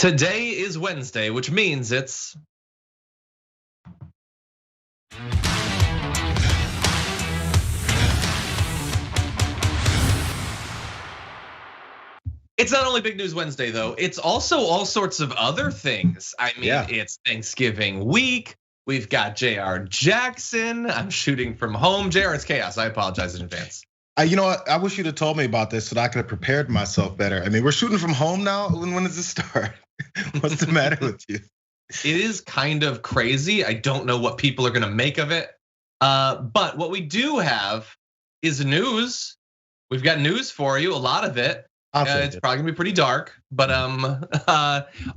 Today is Wednesday, which means it's not only Big News Wednesday though, it's also all sorts of other things. I mean, It's Thanksgiving week. We've got Jayar Jackson. I'm shooting from home. Jayar, it's chaos. I apologize in advance. You know what? I wish you'd have told me about this so that I could have prepared myself better. I mean, we're shooting from home now. When does this start? What's the matter with you? It is kind of crazy. I don't know what people are gonna make of it. But what we do have is news. We've got news for you, a lot of it. It's probably gonna be pretty dark, but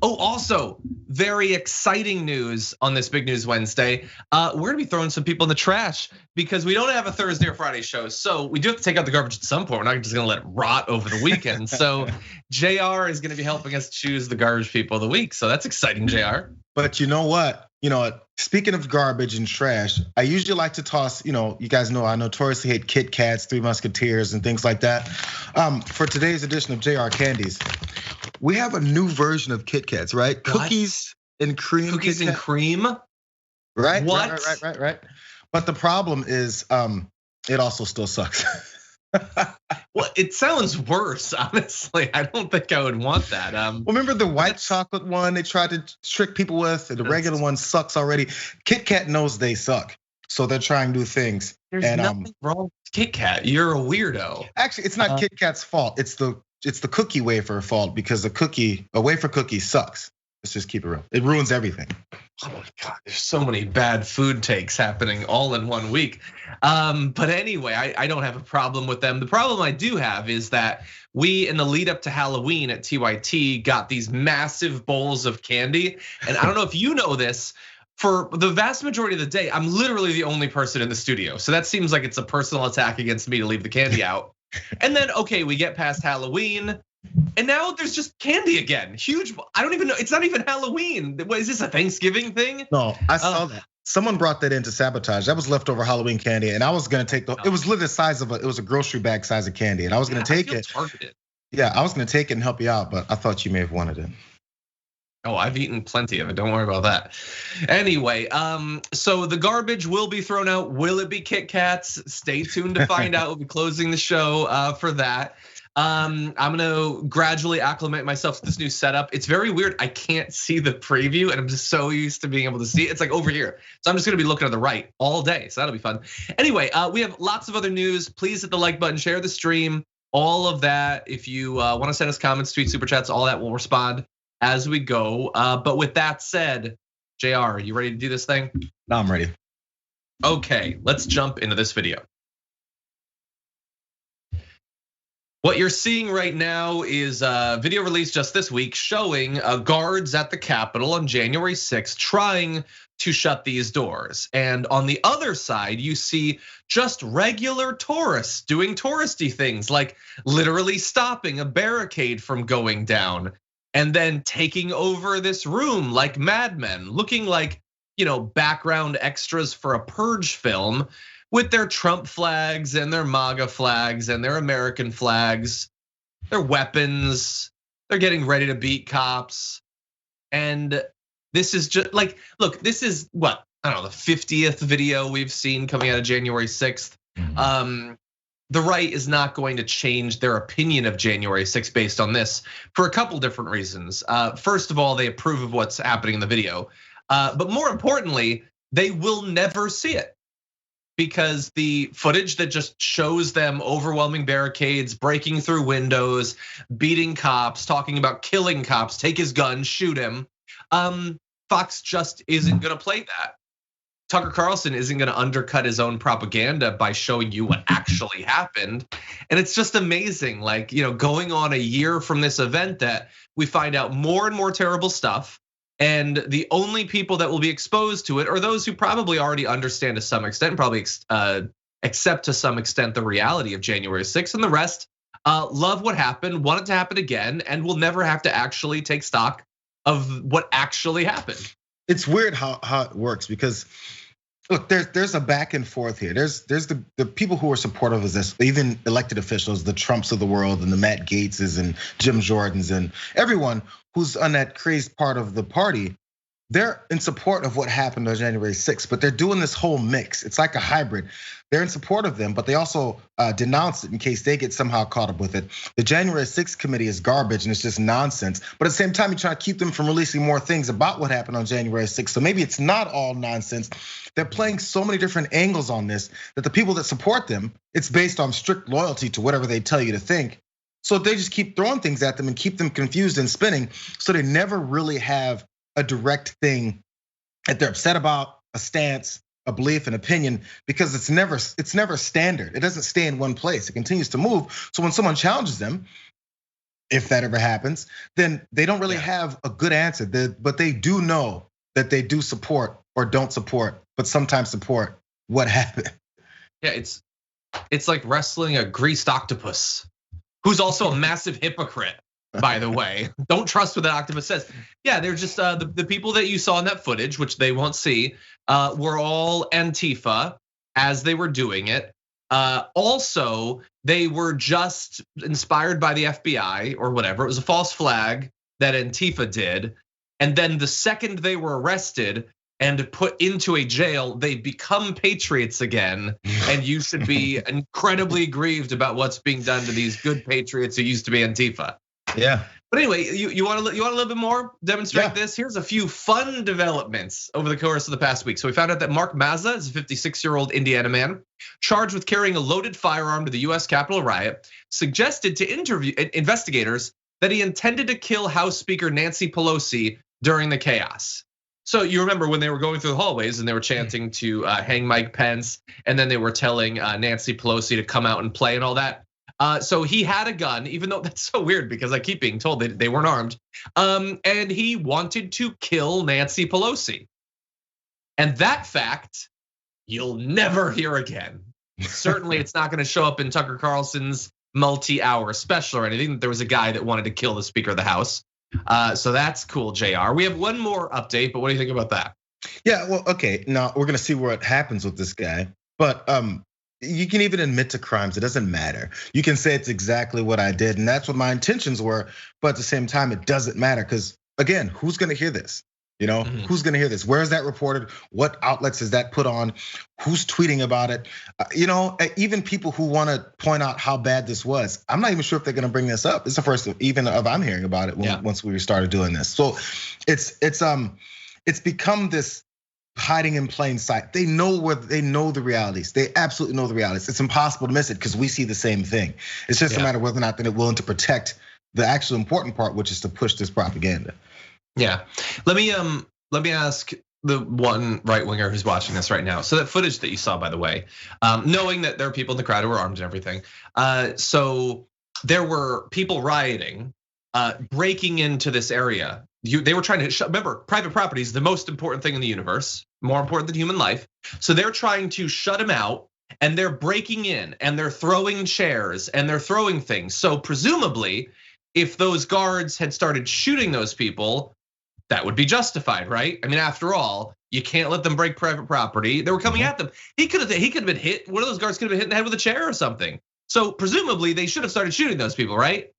also very exciting news on this Big News Wednesday. We're gonna be throwing some people in the trash because we don't have a Thursday or Friday show, so we do have to take out the garbage at some point. We're not just gonna let it rot over the weekend. So Jayar is gonna be helping us choose the garbage people of the week. So that's exciting, Jayar. But you know what? Speaking of garbage and trash, I usually like to toss, you guys know I notoriously hate Kit Kats, Three Musketeers, and things like that. For today's edition of JR Candies, we have a new version of Kit Kats, right? What? Cookies and cream. Cookies and cream? Right? What? Right. But the problem is, it also still sucks. Well, it sounds worse, honestly. I don't think I would want that. Remember the white chocolate one they tried to trick people with? The regular one sucks already. Kit Kat knows they suck, so they're trying new things. There's nothing wrong with Kit Kat. You're a weirdo. Actually, it's not Kit Kat's fault. It's the cookie wafer fault because a wafer cookie sucks. Let's just keep it real. It ruins everything. Oh my God, there's so many bad food takes happening all in one week. But anyway, I don't have a problem with them. The problem I do have is that we, in the lead up to Halloween at TYT, got these massive bowls of candy. And I don't know if you know this, for the vast majority of the day, I'm literally the only person in the studio. So that seems like it's a personal attack against me to leave the candy out. And then, okay, we get past Halloween. And now there's just candy again. Huge. I don't even know. It's not even Halloween. What, is this a Thanksgiving thing? No, I saw that. Someone brought that in to sabotage. That was leftover Halloween candy, and I was gonna take it was literally the size of it was a grocery bag size of candy, and I was gonna take it. Targeted. Yeah, I was gonna take it and help you out, but I thought you may have wanted it. Oh, I've eaten plenty of it. Don't worry about that. Anyway, so the garbage will be thrown out. Will it be Kit Kats? Stay tuned to find out. We'll be closing the show for that. I'm gonna gradually acclimate myself to this new setup. It's very weird. I can't see the preview, and I'm just so used to being able to see it. It's like over here. So I'm just gonna be looking to the right all day. So that'll be fun. Anyway, we have lots of other news. Please hit the like button, share the stream, all of that. If you want to send us comments, tweet, super chats, all that, we'll respond as we go. But with that said, JR, you ready to do this thing? No, I'm ready. Okay, let's jump into this video. What you're seeing right now is a video released just this week showing guards at the Capitol on January 6th trying to shut these doors. And on the other side, you see just regular tourists doing touristy things like literally stopping a barricade from going down and then taking over this room like madmen, looking like, background extras for a purge film, with their Trump flags and their MAGA flags and their American flags, their weapons, they're getting ready to beat cops. And this is just like, look, this is what, I don't know, the 50th video we've seen coming out of January 6th. The right is not going to change their opinion of January 6th based on this for a couple different reasons. First of all, they approve of what's happening in the video. But more importantly, they will never see it. Because the footage that just shows them overwhelming barricades, breaking through windows, beating cops, talking about killing cops, take his gun, shoot him. Fox just isn't gonna play that. Tucker Carlson isn't gonna undercut his own propaganda by showing you what actually happened. And it's just amazing, like, going on a year from this event that we find out more and more terrible stuff. And the only people that will be exposed to it are those who probably already understand to some extent, probably accept to some extent the reality of January 6th, and the rest love what happened, want it to happen again, and will never have to actually take stock of what actually happened. It's weird how it works because Look, there's a back and forth here. There's the people who are supportive of this, even elected officials, the Trumps of the world and the Matt Gaetzes and Jim Jordans and everyone who's on that crazy part of the party. They're in support of what happened on January 6th, but they're doing this whole mix. It's like a hybrid. They're in support of them, but they also denounce it in case they get somehow caught up with it. The January 6th committee is garbage and it's just nonsense. But at the same time, you try to keep them from releasing more things about what happened on January 6th. So maybe it's not all nonsense. They're playing so many different angles on this that the people that support them, it's based on strict loyalty to whatever they tell you to think. So they just keep throwing things at them and keep them confused and spinning. So they never really have a direct thing that they're upset about, a stance, a belief, an opinion, because it's never standard. It doesn't stay in one place. It continues to move. So when someone challenges them, if that ever happens, then they don't really have a good answer. But they do know that they do support or don't support, but sometimes support what happened. Yeah, it's like wrestling a greased octopus, who's also a massive hypocrite. By the way, don't trust what that octopus says. Yeah, they're just the people that you saw in that footage, which they won't see, were all Antifa as they were doing it. Also, they were just inspired by the FBI or whatever. It was a false flag that Antifa did. And then the second they were arrested and put into a jail, they become patriots again. And you should be incredibly grieved about what's being done to these good patriots who used to be Antifa. Yeah. But anyway, you want a little bit more demonstrate this? Here's a few fun developments over the course of the past week. So we found out that Mark Mazza is a 56-year-old Indiana man charged with carrying a loaded firearm to the US Capitol riot, suggested to investigators that he intended to kill House Speaker Nancy Pelosi during the chaos. So you remember when they were going through the hallways and they were chanting to hang Mike Pence, and then they were telling Nancy Pelosi to come out and play and all that. So he had a gun, even though that's so weird because I keep being told that they weren't armed. And he wanted to kill Nancy Pelosi. And that fact, you'll never hear again. Certainly it's not gonna show up in Tucker Carlson's multi-hour special or anything. There was a guy that wanted to kill the Speaker of the House. So that's cool, Jayar. We have one more update, but what do you think about that? Yeah, well, okay, now we're gonna see what happens with this guy. But you can even admit to crimes, it doesn't matter. You can say it's exactly what I did, and that's what my intentions were, but at the same time, it doesn't matter, because again, who's gonna hear this? Who's gonna hear this? Where is that reported? What outlets is that put on? Who's tweeting about it? Even people who wanna point out how bad this was, I'm not even sure if they're gonna bring this up. It's the first even of I'm hearing about it once we started doing this. So it's become this hiding in plain sight. They know the realities. They absolutely know the realities. It's impossible to miss it because we see the same thing. It's just a matter of whether or not they're willing to protect the actual important part, which is to push this propaganda. Yeah, let me ask the one right winger who's watching this right now. So that footage that you saw, by the way, knowing that there are people in the crowd who are armed and everything. So there were people rioting, breaking into this area. They were trying to remember, private property is the most important thing in the universe, more important than human life. So they're trying to shut him out, and they're breaking in, and they're throwing chairs, and they're throwing things. So presumably, if those guards had started shooting those people, that would be justified, right? I mean, after all, you can't let them break private property. They were coming at them. He could have been hit. One of those guards could have been hit in the head with a chair or something. So presumably, they should have started shooting those people, right?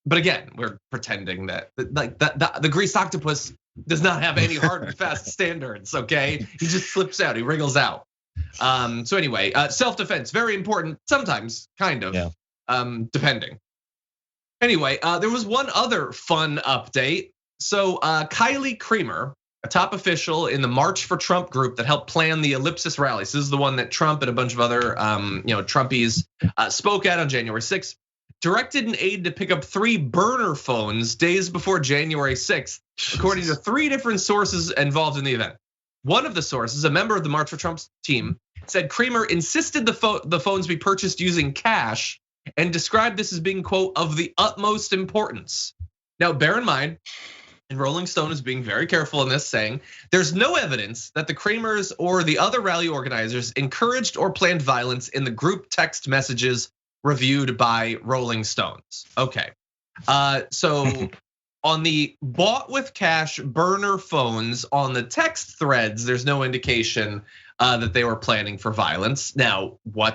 But again, we're pretending that the greased octopus does not have any hard and fast standards, okay? He just slips out, he wriggles out. So anyway, self-defense, very important, sometimes, kind of, depending. Anyway, there was one other fun update. So Kylie Creamer, a top official in the March for Trump group that helped plan the Ellipsis rally. So this is the one that Trump and a bunch of other Trumpies spoke at on January 6th. Directed an aide to pick up 3 burner phones days before January 6th, according to 3 different sources involved in the event. One of the sources, a member of the March for Trump's team, said Creamer insisted the phones be purchased using cash and described this as being, quote, of the utmost importance. Now, bear in mind, and Rolling Stone is being very careful in this, saying there's no evidence that the Creamers or the other rally organizers encouraged or planned violence in the group text messages reviewed by Rolling Stones. Okay, so on the bought with cash burner phones on the text threads, there's no indication that they were planning for violence. Now, what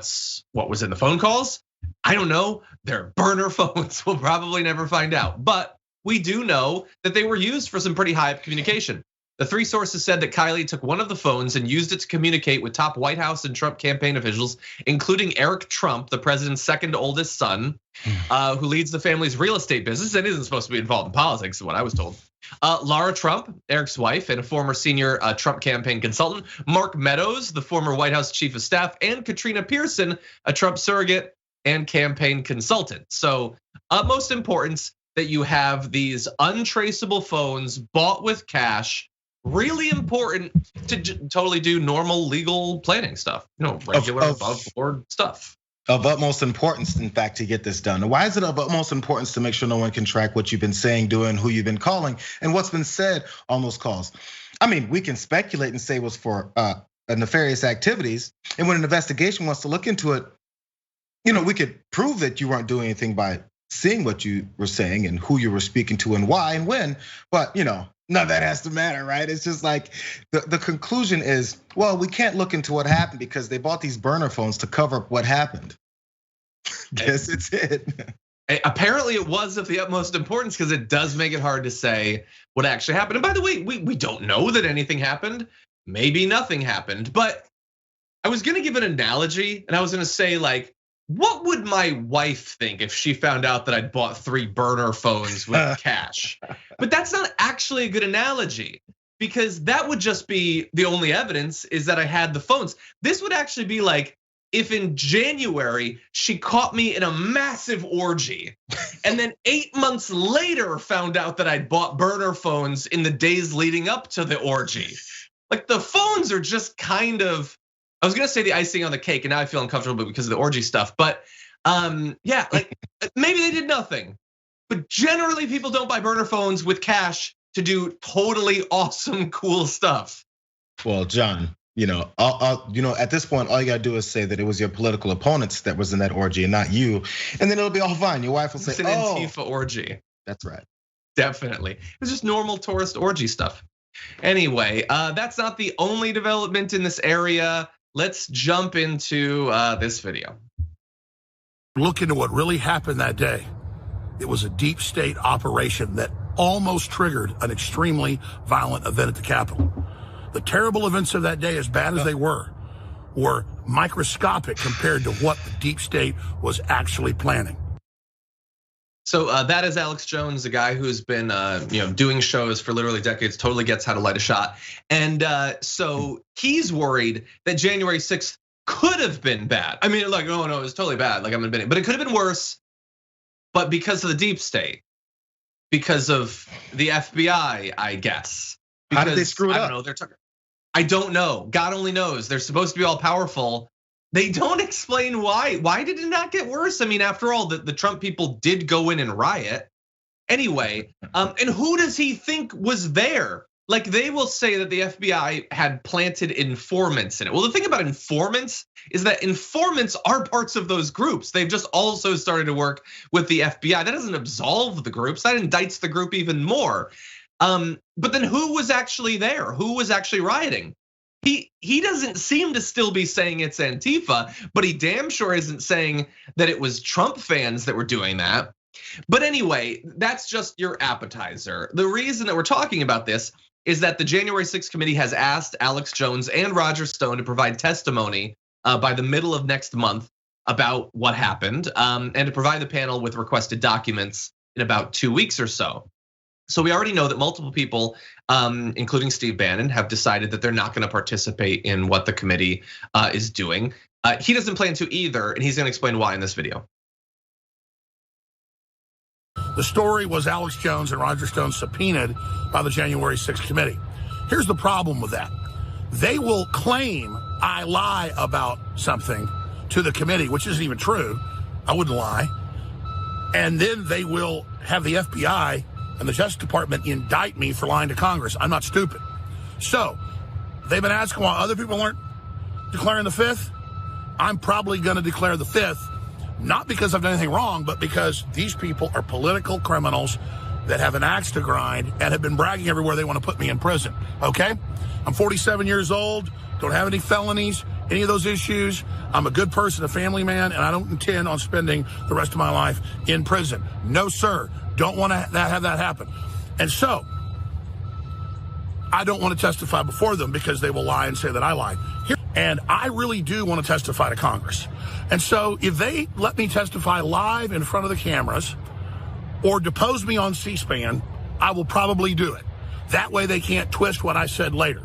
was in the phone calls? I don't know. They're burner phones. We'll probably never find out. But we do know that they were used for some pretty high up communication. The three sources said that Kylie took one of the phones and used it to communicate with top White House and Trump campaign officials, including Eric Trump, the president's second oldest son, who leads the family's real estate business and isn't supposed to be involved in politics, is what I was told. Laura Trump, Eric's wife and a former senior Trump campaign consultant, Mark Meadows, the former White House chief of staff, and Katrina Pearson, a Trump surrogate and campaign consultant. So utmost importance that you have these untraceable phones bought with cash. Really important to totally do normal legal planning stuff, regular above board stuff. Of utmost importance, in fact, to get this done. Why is it of utmost importance to make sure no one can track what you've been saying, doing, who you've been calling, and what's been said on those calls? I mean, we can speculate and say it was for nefarious activities, and when an investigation wants to look into it, we could prove that you weren't doing anything by seeing what you were saying and who you were speaking to and why and when, but none of that has to matter, right? It's just like the conclusion is, well, we can't look into what happened because they bought these burner phones to cover up what happened. Guess it's it. Apparently it was of the utmost importance because it does make it hard to say what actually happened. And by the way, we don't know that anything happened. Maybe nothing happened, but I was gonna give an analogy and I was gonna say like, what would my wife think if she found out that I'd bought 3 burner phones with cash? But that's not actually a good analogy because that would just be the only evidence is that I had the phones. This would actually be like if in January she caught me in a massive orgy and then 8 months later found out that I'd bought burner phones in the days leading up to the orgy. Like the phones are just kind of, I was gonna say the icing on the cake, and now I feel uncomfortable because of the orgy stuff. But yeah, like maybe they did nothing. But generally, people don't buy burner phones with cash to do totally awesome, cool stuff. Well, John, at this point, all you gotta do is say that it was your political opponents that was in that orgy and not you, and then it'll be all fine. Your wife will say, "It's an Antifa orgy." That's right. Definitely, it's just normal tourist orgy stuff. Anyway, that's not the only development in this area. Let's jump into this video. Look into what really happened that day. It was a deep state operation that almost triggered an extremely violent event at the Capitol. The terrible events of that day, as bad as they were microscopic compared to what the deep state was actually planning. So that is Alex Jones, a guy who's been doing shows for literally decades, totally gets how to light a shot. And so he's worried that January 6th could have been bad. I mean, like, oh no, it was totally bad. Like I'm admitting, but it could have been worse. But because of the deep state, because of the FBI, I guess. How did they screw it up? I don't know. I don't know. God only knows. They're supposed to be all powerful. They don't explain why. Why did it not get worse? I mean, after all, the Trump people did go in and riot. Anyway, and who does he think was there? Like they will say that the FBI had planted informants in it. Well, the thing about informants is that informants are parts of those groups. They've just also started to work with the FBI. That doesn't absolve the groups. That indicts the group even more. But then who was actually there? Who was actually rioting? He doesn't seem to still be saying it's Antifa, but he damn sure isn't saying that it was Trump fans that were doing that. But anyway, that's just your appetizer. The reason that we're talking about this is that the January 6th committee has asked Alex Jones and Roger Stone to provide testimony by the middle of next month about what happened, and to provide the panel with requested documents in about 2 weeks or so. So we already know that multiple people, including Steve Bannon, have decided that they're not going to participate in what the committee is doing. He doesn't plan to either, and he's going to explain why in this video. The story was Alex Jones and Roger Stone subpoenaed by the January 6th committee. Here's the problem with that. They will claim I lie about something to the committee, which isn't even true. I wouldn't lie. And then they will have the FBI and the Justice Department indict me for lying to Congress. I'm not stupid. So they've been asking why other people aren't declaring the 5th. I'm probably gonna declare the 5th, not because I've done anything wrong, but because these people are political criminals that have an axe to grind and have been bragging everywhere they want to put me in prison, okay? I'm 47 years old, don't have any felonies, any of those issues. I'm a good person, a family man, and I don't intend on spending the rest of my life in prison. No, sir. Don't want to have that happen. And so, I don't want to testify before them because they will lie and say that I lied. And I really do want to testify to Congress. And so if they let me testify live in front of the cameras or depose me on C-SPAN, I will probably do it. That way they can't twist what I said later.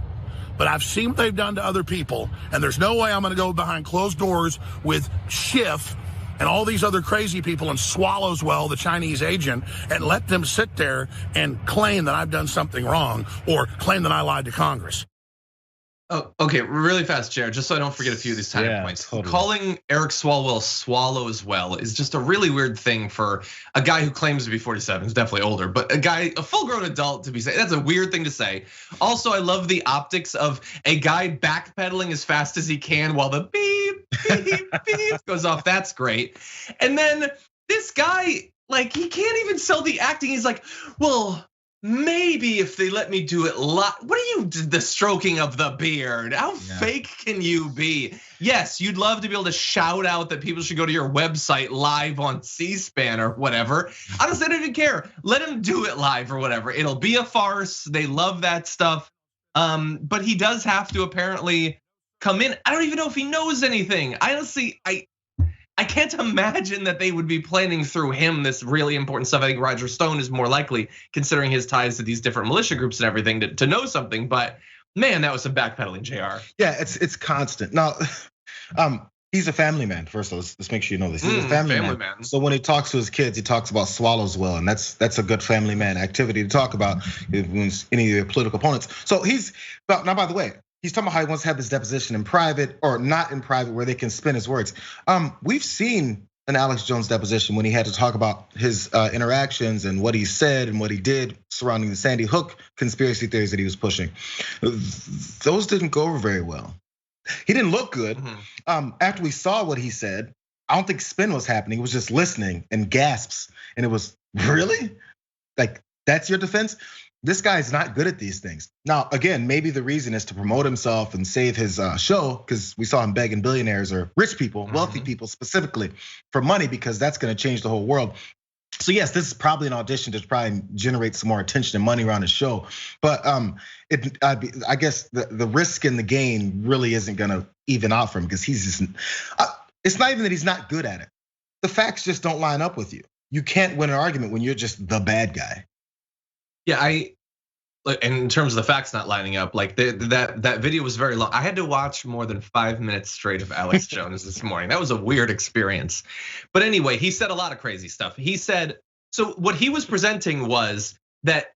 But I've seen what they've done to other people, and there's no way I'm going to go behind closed doors with Schiff and all these other crazy people and Swallowswell, the Chinese agent, and let them sit there and claim that I've done something wrong or claim that I lied to Congress. Oh, okay, really fast, Jared, just so I don't forget a few of these tiny points. Totally. Calling Eric Swalwell Swallowswell is just a really weird thing for a guy who claims to be 47, who's definitely older, but a full-grown adult to be saying, that's a weird thing to say. Also, I love the optics of a guy backpedaling as fast as he can while the beep, beep, beep goes off. That's great. And then this guy, like, he can't even sell the acting. He's like, well, maybe if they let me do it live. What are you, the stroking of the beard? How fake can you be? Yes, you'd love to be able to shout out that people should go to your website live on C-SPAN or whatever. Honestly, I don't even care. Let him do it live or whatever. It'll be a farce. They love that stuff. But he does have to apparently come in. I don't even know if he knows anything. Honestly, I can't imagine that they would be planning through him this really important stuff. I think Roger Stone is more likely, considering his ties to these different militia groups and everything, to know something. But man, that was some backpedaling, Jayar. Yeah, it's constant. Now, he's a family man. First, let's make sure you know this. He's a family man. So when he talks to his kids, he talks about Swallowswell, and that's a good family man activity to talk about with any of your political opponents. So now, by the way, he's talking about how he wants to have this deposition in private or not in private where they can spin his words. We've seen an Alex Jones deposition when he had to talk about his interactions and what he said and what he did surrounding the Sandy Hook conspiracy theories that he was pushing. Those didn't go over very well. He didn't look good. After we saw what he said, I don't think spin was happening. It was just listening and gasps. And it was, really? Like, that's your defense? This guy's not good at these things. Now, again, maybe the reason is to promote himself and save his show, because we saw him begging billionaires or rich people, wealthy people specifically, for money, because that's gonna change the whole world. So yes, this is probably an audition to probably generate some more attention and money around his show. But I guess the risk and the gain really isn't gonna even out for him, because he's just, it's not even that he's not good at it. The facts just don't line up with you. You can't win an argument when you're just the bad guy. Yeah, and in terms of the facts not lining up, like that video was very long. I had to watch more than 5 minutes straight of Alex Jones this morning. That was a weird experience. But anyway, he said a lot of crazy stuff. He said, so what he was presenting was that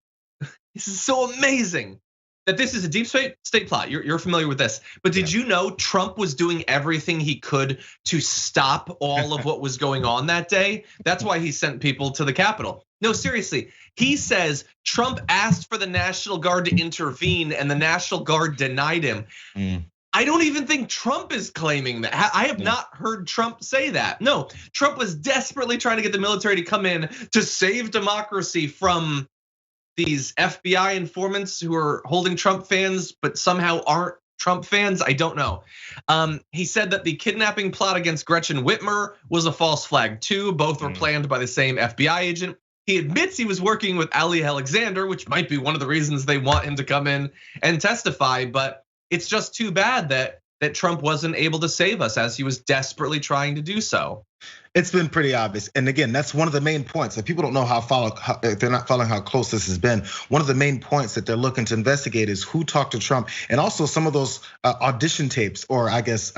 this is so amazing that this is a deep state plot. You're familiar with this, but did you know Trump was doing everything he could to stop all of what was going on that day? That's why he sent people to the Capitol. No, seriously, he says Trump asked for the National Guard to intervene and the National Guard denied him. I don't even think Trump is claiming that. I have not heard Trump say that. No, Trump was desperately trying to get the military to come in to save democracy from these FBI informants who are holding Trump fans, but somehow aren't Trump fans. I don't know. He said that the kidnapping plot against Gretchen Whitmer was a false flag too. Both were planned by the same FBI agent. He admits he was working with Ali Alexander, which might be one of the reasons they want him to come in and testify. But it's just too bad that Trump wasn't able to save us as he was desperately trying to do so. It's been pretty obvious. And again, that's one of the main points that people don't know if they're not following how close this has been. One of the main points that they're looking to investigate is who talked to Trump, and also some of those audition tapes, or I guess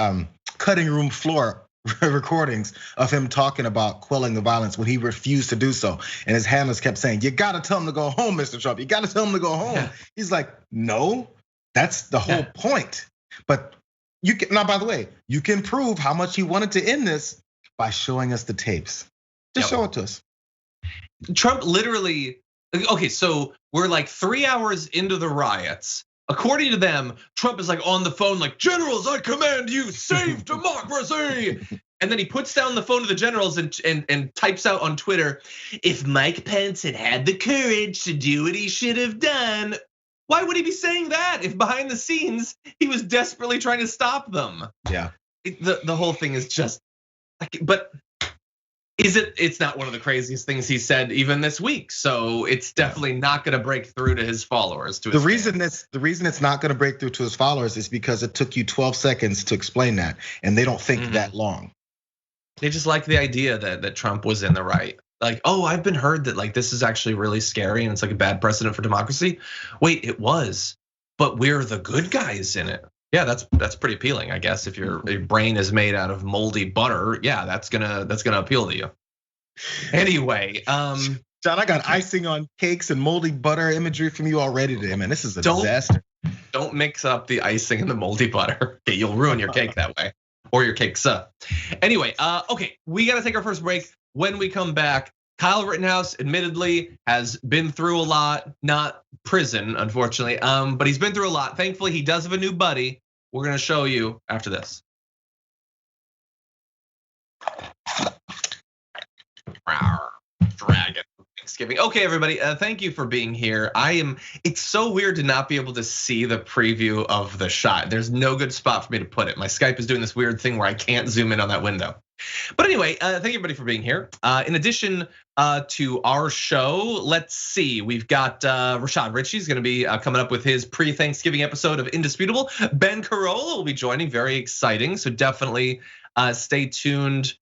cutting room floor recordings of him talking about quelling the violence when he refused to do so. And his handlers kept saying, you gotta tell him to go home, Mr. Trump. You gotta tell him to go home. He's like, no, that's the whole point. But you can, now, by the way, you can prove how much he wanted to end this by showing us the tapes. Just show it to us. Trump literally, okay, so we're like 3 hours into the riots. According to them, Trump is like on the phone, like, generals, I command you, save democracy. And then he puts down the phone to the generals and types out on Twitter, if Mike Pence had had the courage to do what he should have done, why would he be saying that if behind the scenes he was desperately trying to stop them? Yeah. The whole thing is just like, but it's not one of the craziest things he said even this week. So it's definitely not going to break through to his followers. The reason it's not going to break through to his followers is because it took you 12 seconds to explain that, and they don't think that long. They just like the idea that Trump was in the right. Like, oh, I've been heard that like this is actually really scary and it's like a bad precedent for democracy. Wait, it was, but we're the good guys in it. Yeah, that's pretty appealing, I guess. If your brain is made out of moldy butter, yeah, that's gonna appeal to you. Anyway, John, I got icing on cakes and moldy butter imagery from you already today, man. This is a disaster. Don't mix up the icing and the moldy butter. Okay, you'll ruin your cake that way, or your cakes. Anyway, okay, we gotta take our first break. When we come back, Kyle Rittenhouse admittedly has been through a lot, not prison, unfortunately, but he's been through a lot. Thankfully, he does have a new buddy. We're gonna show you after this. Dragon Thanksgiving. Okay, everybody, thank you for being here. It's so weird to not be able to see the preview of the shot. There's no good spot for me to put it. My Skype is doing this weird thing where I can't zoom in on that window. But anyway, thank you everybody for being here. In addition to our show, let's see, we've got Rashad Ritchie's gonna be coming up with his pre-Thanksgiving episode of Indisputable. Ben Carolla will be joining, very exciting. So definitely stay tuned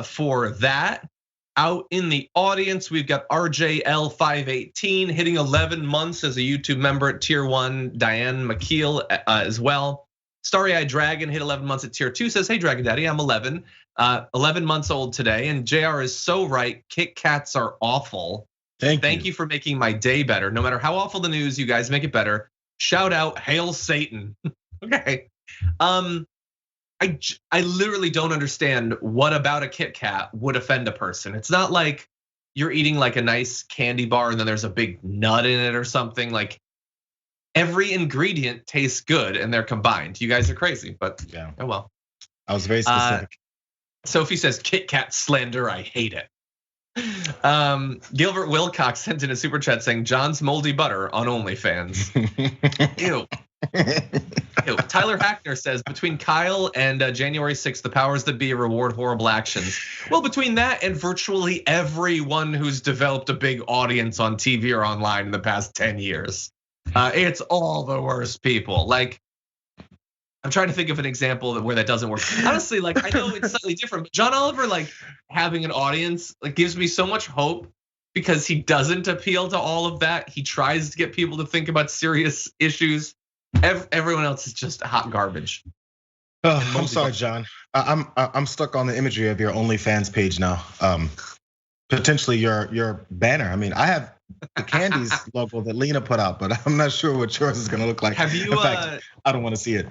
for that. Out in the audience, we've got RJL518 hitting 11 months as a YouTube member at Tier 1. Diane McKeel as well. Starry-Eyed Dragon hit 11 months at Tier 2, says, hey, Dragon Daddy, I'm 11 months old today. And Jayar is so right, Kit Kats are awful. Thank you for making my day better. No matter how awful the news, you guys make it better. Shout out, hail Satan. Okay. I literally don't understand what about a Kit Kat would offend a person. It's not like you're eating like a nice candy bar and then there's a big nut in it or something. Like every ingredient tastes good and they're combined. You guys are crazy, but yeah, oh well. I was very specific. Sophie says Kit Kat slander, I hate it. Gilbert Wilcox sent in a super chat saying John's moldy butter on OnlyFans. Ew. Tyler Hackner says between Kyle and January 6th, the powers that be reward horrible actions. Well, between that and virtually everyone who's developed a big audience on TV or online in the past 10 years, it's all the worst people. Like, I'm trying to think of an example where that doesn't work. Honestly, like I know it's slightly different, but John Oliver, like having an audience, like gives me so much hope because he doesn't appeal to all of that. He tries to get people to think about serious issues. Everyone else is just hot garbage. I'm sorry, John. I'm stuck on the imagery of your OnlyFans page now. Potentially your banner. I mean, I have the Candies logo that Lena put out, but I'm not sure what yours is gonna look like. Have you? In fact, I don't want to see it.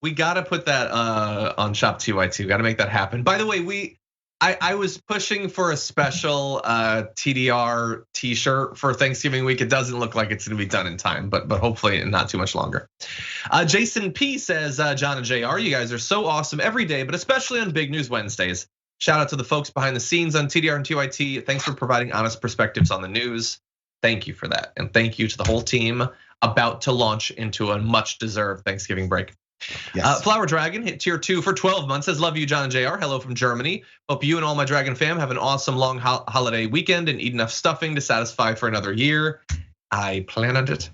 We gotta put that on Shop TYT. Gotta make that happen. By the way, I was pushing for a special TDR T-shirt for Thanksgiving week. It doesn't look like it's gonna be done in time, but hopefully not too much longer. Jason P says, John and Jayar, you guys are so awesome every day, but especially on Big News Wednesdays. Shout out to the folks behind the scenes on TDR and TYT. Thanks for providing honest perspectives on the news. Thank you for that. And thank you to the whole team about to launch into a much deserved Thanksgiving break. Yes. Flower Dragon hit Tier 2 for 12 months. Says, love you, John and Jayar. Hello from Germany. Hope you and all my Dragon fam have an awesome long holiday weekend and eat enough stuffing to satisfy for another year. I plan on it.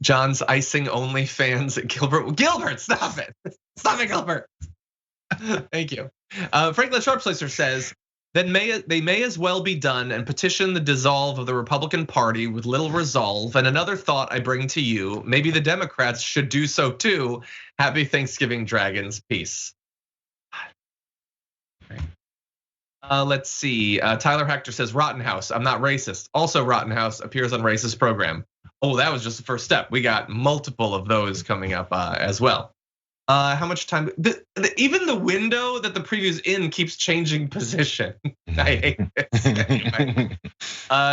John's icing only fans at Gilbert, stop it. Stop it, Gilbert. Thank you. Franklin Sharpslicer says, then they may as well be done and petition the dissolve of the Republican Party with little resolve. And another thought I bring to you, maybe the Democrats should do so too. Happy Thanksgiving, Dragons. Peace. Let's see. Tyler Hector says, Rittenhouse, I'm not racist. Also, Rittenhouse appears on racist program. Oh, that was just the first step. We got multiple of those coming up as well. How much time? Even the window that the preview's in keeps changing position. I hate it. Anyway.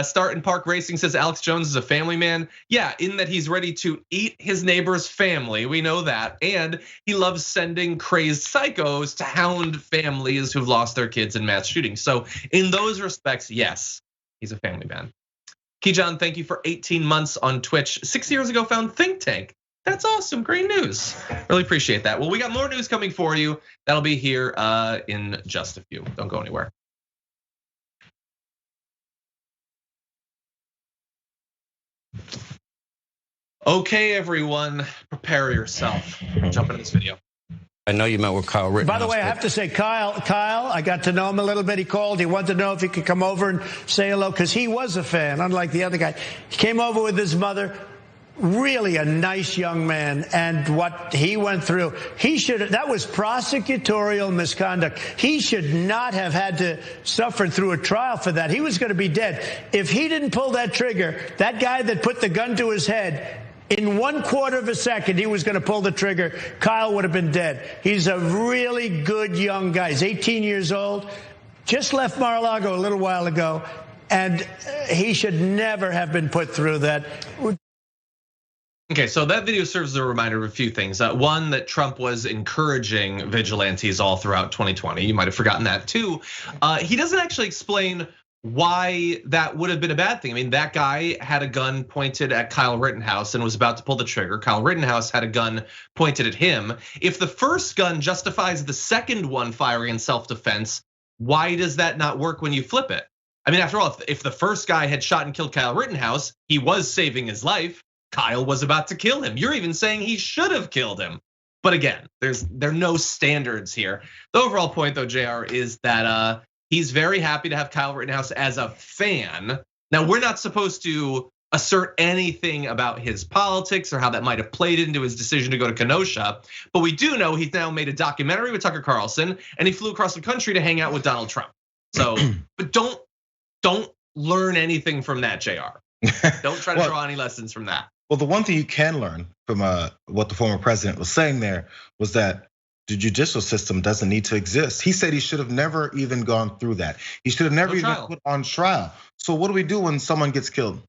Start and Park Racing says Alex Jones is a family man. Yeah, in that he's ready to eat his neighbor's family. We know that. And he loves sending crazed psychos to hound families who've lost their kids in mass shootings. So in those respects, yes, he's a family man. Kijan, thank you for 18 months on Twitch. 6 years ago, found Think Tank. That's awesome, great news. Really appreciate that. Well, we got more news coming for you. That'll be here in just a few. Don't go anywhere. Okay, everyone, prepare yourself. Jump into this video. I know you met with Kyle Rittenhouse. By the way, I have to say, Kyle, I got to know him a little bit. He called. He wanted to know if he could come over and say hello because he was a fan, unlike the other guy. He came over with his mother. Really a nice young man, and what he went through, that was prosecutorial misconduct. He should not have had to suffer through a trial for that. He was going to be dead. If he didn't pull that trigger, that guy that put the gun to his head, in 1/4 of a second, he was going to pull the trigger. Kyle would have been dead. He's a really good young guy. He's 18 years old, just left Mar-a-Lago a little while ago, and he should never have been put through that. Okay, so that video serves as a reminder of a few things. One, that Trump was encouraging vigilantes all throughout 2020. You might have forgotten that too. He doesn't actually explain why that would have been a bad thing. I mean, that guy had a gun pointed at Kyle Rittenhouse and was about to pull the trigger. Kyle Rittenhouse had a gun pointed at him. If the first gun justifies the second one firing in self-defense, why does that not work when you flip it? I mean, after all, if the first guy had shot and killed Kyle Rittenhouse, he was saving his life. Kyle was about to kill him. You're even saying he should have killed him. But again, there are no standards here. The overall point, though, Jayar, is that he's very happy to have Kyle Rittenhouse as a fan. Now, we're not supposed to assert anything about his politics or how that might have played into his decision to go to Kenosha, but we do know he's now made a documentary with Tucker Carlson, and he flew across the country to hang out with Donald Trump. So, but don't learn anything from that, Jayar. Don't try to draw any lessons from that. Well, the one thing you can learn from what the former president was saying there was that the judicial system doesn't need to exist. He said he should have never even gone through that. He should have never even put on trial. So what do we do when someone gets killed?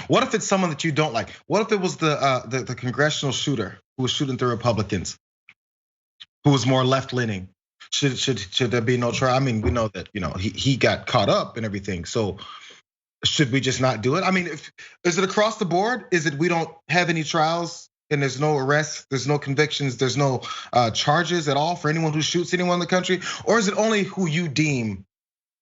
What if it's someone that you don't like? What if it was the congressional shooter who was shooting the Republicans, who was more left-leaning? Should there be no trial? I mean, we know that he got caught up and everything. So should we just not do it? I mean, is it across the board? Is it we don't have any trials and there's no arrests, there's no convictions, there's no charges at all for anyone who shoots anyone in the country? Or is it only who you deem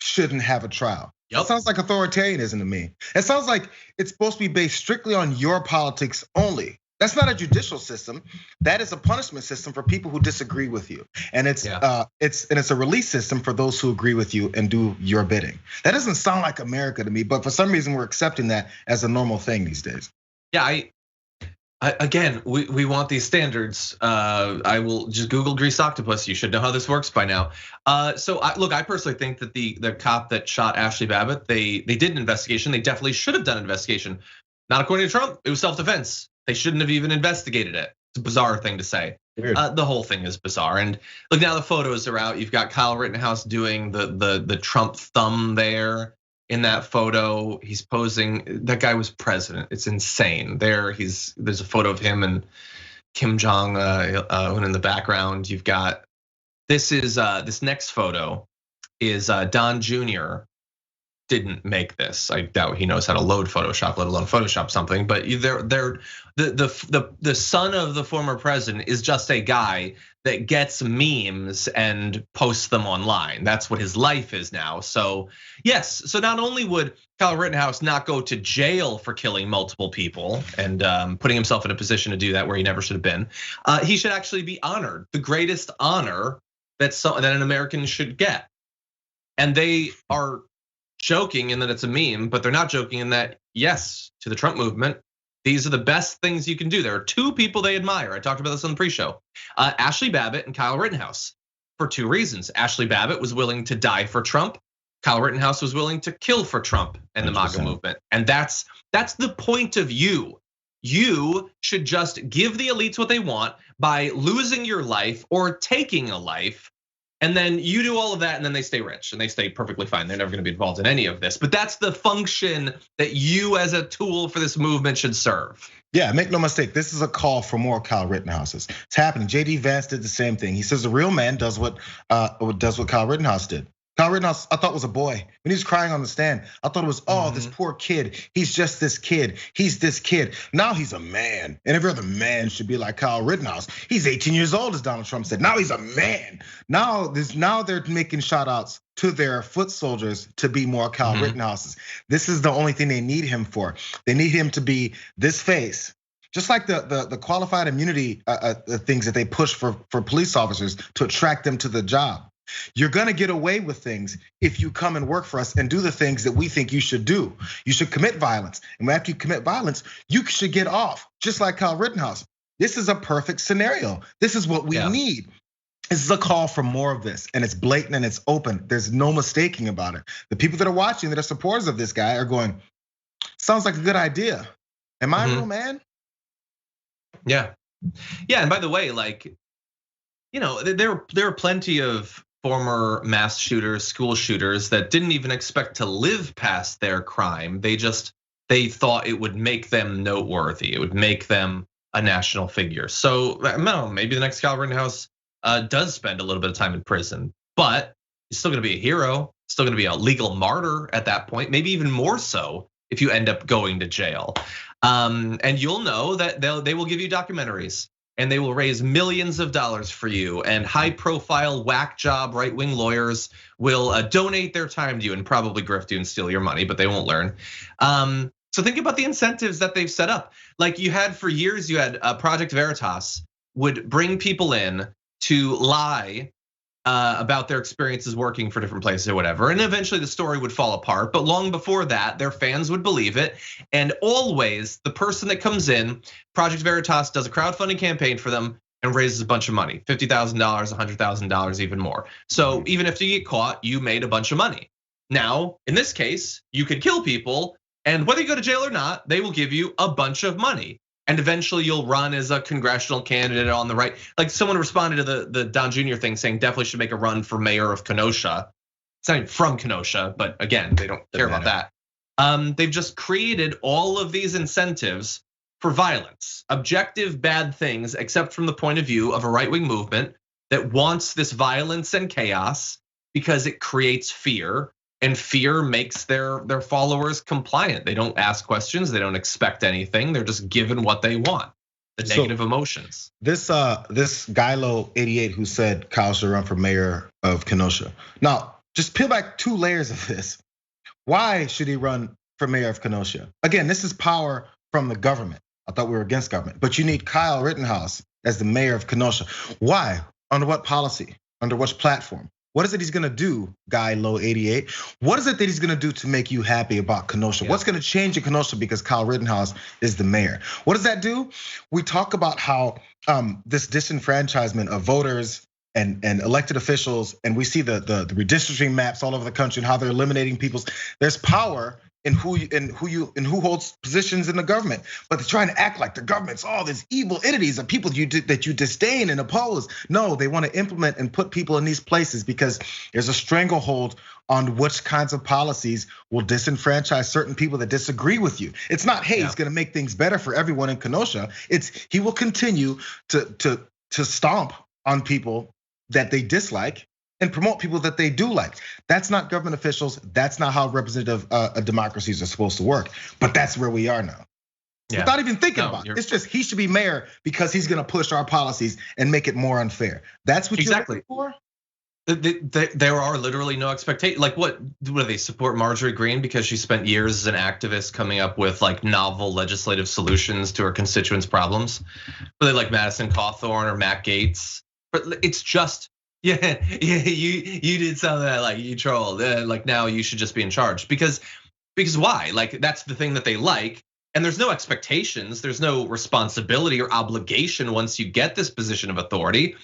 shouldn't have a trial? Yep. It sounds like authoritarianism to me. It sounds like it's supposed to be based strictly on your politics only. That's not a judicial system. That is a punishment system for people who disagree with you, and it's a release system for those who agree with you and do your bidding. That doesn't sound like America to me, but for some reason we're accepting that as a normal thing these days. Yeah, again, we want these standards. I will just Google grease octopus. You should know how this works by now. So look, I personally think that the cop that shot Ashley Babbitt, they did an investigation. They definitely should have done an investigation. Not according to Trump. It was self-defense. They shouldn't have even investigated it. It's a bizarre thing to say. The whole thing is bizarre. And look, now the photos are out. You've got Kyle Rittenhouse doing the Trump thumb there in that photo. He's posing. That guy was president. It's insane. There's a photo of him and Kim Jong-un in the background. You've got this next photo is Don Jr. didn't make this. I doubt he knows how to load Photoshop, let alone Photoshop something. But the son of the former president is just a guy that gets memes and posts them online. That's what his life is now. So yes, so not only would Kyle Rittenhouse not go to jail for killing multiple people and putting himself in a position to do that where he never should have been, he should actually be honored, the greatest honor that an American should get. And they are joking in that it's a meme, but they're not joking in that, yes, to the Trump movement, these are the best things you can do. There are two people they admire. I talked about this on the pre-show. Ashley Babbitt and Kyle Rittenhouse, for two reasons. Ashley Babbitt was willing to die for Trump. Kyle Rittenhouse was willing to kill for Trump and the MAGA movement. And that's the point of you. You should just give the elites what they want, by losing your life or taking a life. And then you do all of that and then they stay rich and they stay perfectly fine. They're never gonna be involved in any of this. But that's the function that you as a tool for this movement should serve. Yeah, make no mistake, this is a call for more Kyle Rittenhouses. It's happening. JD Vance did the same thing. He says a real man does what Kyle Rittenhouse did. Kyle Rittenhouse, I thought was a boy. When he was crying on the stand, I thought it was, this poor kid. He's just this kid. He's this kid. Now he's a man. And every other man should be like Kyle Rittenhouse. He's 18 years old, as Donald Trump said. Now he's a man. Now they're making shout outs to their foot soldiers to be more Kyle Rittenhouses. This is the only thing they need him for. They need him to be this face. Just like the qualified immunity things that they push for police officers to attract them to the job. You're gonna get away with things if you come and work for us and do the things that we think you should do. You should commit violence. And after you commit violence, you should get off, just like Kyle Rittenhouse. This is a perfect scenario. This is what we need. This is a call for more of this, and it's blatant and it's open. There's no mistaking about it. The people that are watching, that are supporters of this guy, are going, sounds like a good idea. Am I a real man? Yeah. And by the way, like, there are plenty of former mass shooters, school shooters that didn't even expect to live past their crime. They thought it would make them noteworthy. It would make them a national figure. So maybe the next Kyle Rittenhouse does spend a little bit of time in prison, but he's still gonna be a hero, still gonna be a legal martyr at that point, maybe even more so if you end up going to jail. And you'll know that they will give you documentaries. And they will raise millions of dollars for you, and high-profile whack job right-wing lawyers will donate their time to you and probably grift you and steal your money, but they won't learn. So think about the incentives that they've set up. Like you had for years, you had Project Veritas would bring people in to lie about their experiences working for different places or whatever. And eventually the story would fall apart. But long before that, their fans would believe it. And always the person that comes in, Project Veritas does a crowdfunding campaign for them and raises a bunch of money, $50,000, $100,000, even more. So even if you get caught, you made a bunch of money. Now, in this case, you could kill people, and whether you go to jail or not, they will give you a bunch of money. And eventually you'll run as a congressional candidate on the right. Like someone responded to the Don Jr. thing saying definitely should make a run for mayor of Kenosha. It's not even from Kenosha, but again, they don't care about that. They've just created all of these incentives for violence, objective bad things, except from the point of view of a right-wing movement that wants this violence and chaos because it creates fear. And fear makes their followers compliant. They don't ask questions. They don't expect anything. They're just given what they want. The negative emotions. This Guylo 88 who said Kyle should run for mayor of Kenosha. Now, just peel back 2 layers of this. Why should he run for mayor of Kenosha? Again, this is power from the government. I thought we were against government, but you need Kyle Rittenhouse as the mayor of Kenosha. Why? Under what policy? Under which platform? What is it he's gonna do, Guy Low 88? What is it that he's gonna do to make you happy about Kenosha? What's gonna change in Kenosha because Kyle Rittenhouse is the mayor? What does that do? We talk about how this disenfranchisement of voters and elected officials, and we see the redistricting maps all over the country and how they're eliminating people's. There's power in who holds positions in the government, but they're trying to act like the government's all these evil entities of people that you disdain and oppose. No, they want to implement and put people in these places because there's a stranglehold on which kinds of policies will disenfranchise certain people that disagree with you. It's not, hey, it's gonna make things better for everyone in Kenosha. It's he will continue to stomp on people that they dislike and promote people that they do like. That's not government officials. That's not how representative democracies are supposed to work. But that's where we are now. Without even thinking about it. It's just he should be mayor because he's gonna push our policies and make it more unfair. That's what you're looking for? There are literally no expectations. Like what do they support Marjorie Greene because she spent years as an activist coming up with like novel legislative solutions to her constituents' problems? Are they like Madison Cawthorn or Matt Gaetz? But it's just, you did something that like you trolled, like now you should just be in charge because why? Like that's the thing that they like, and there's no expectations, there's no responsibility or obligation once you get this position of authority.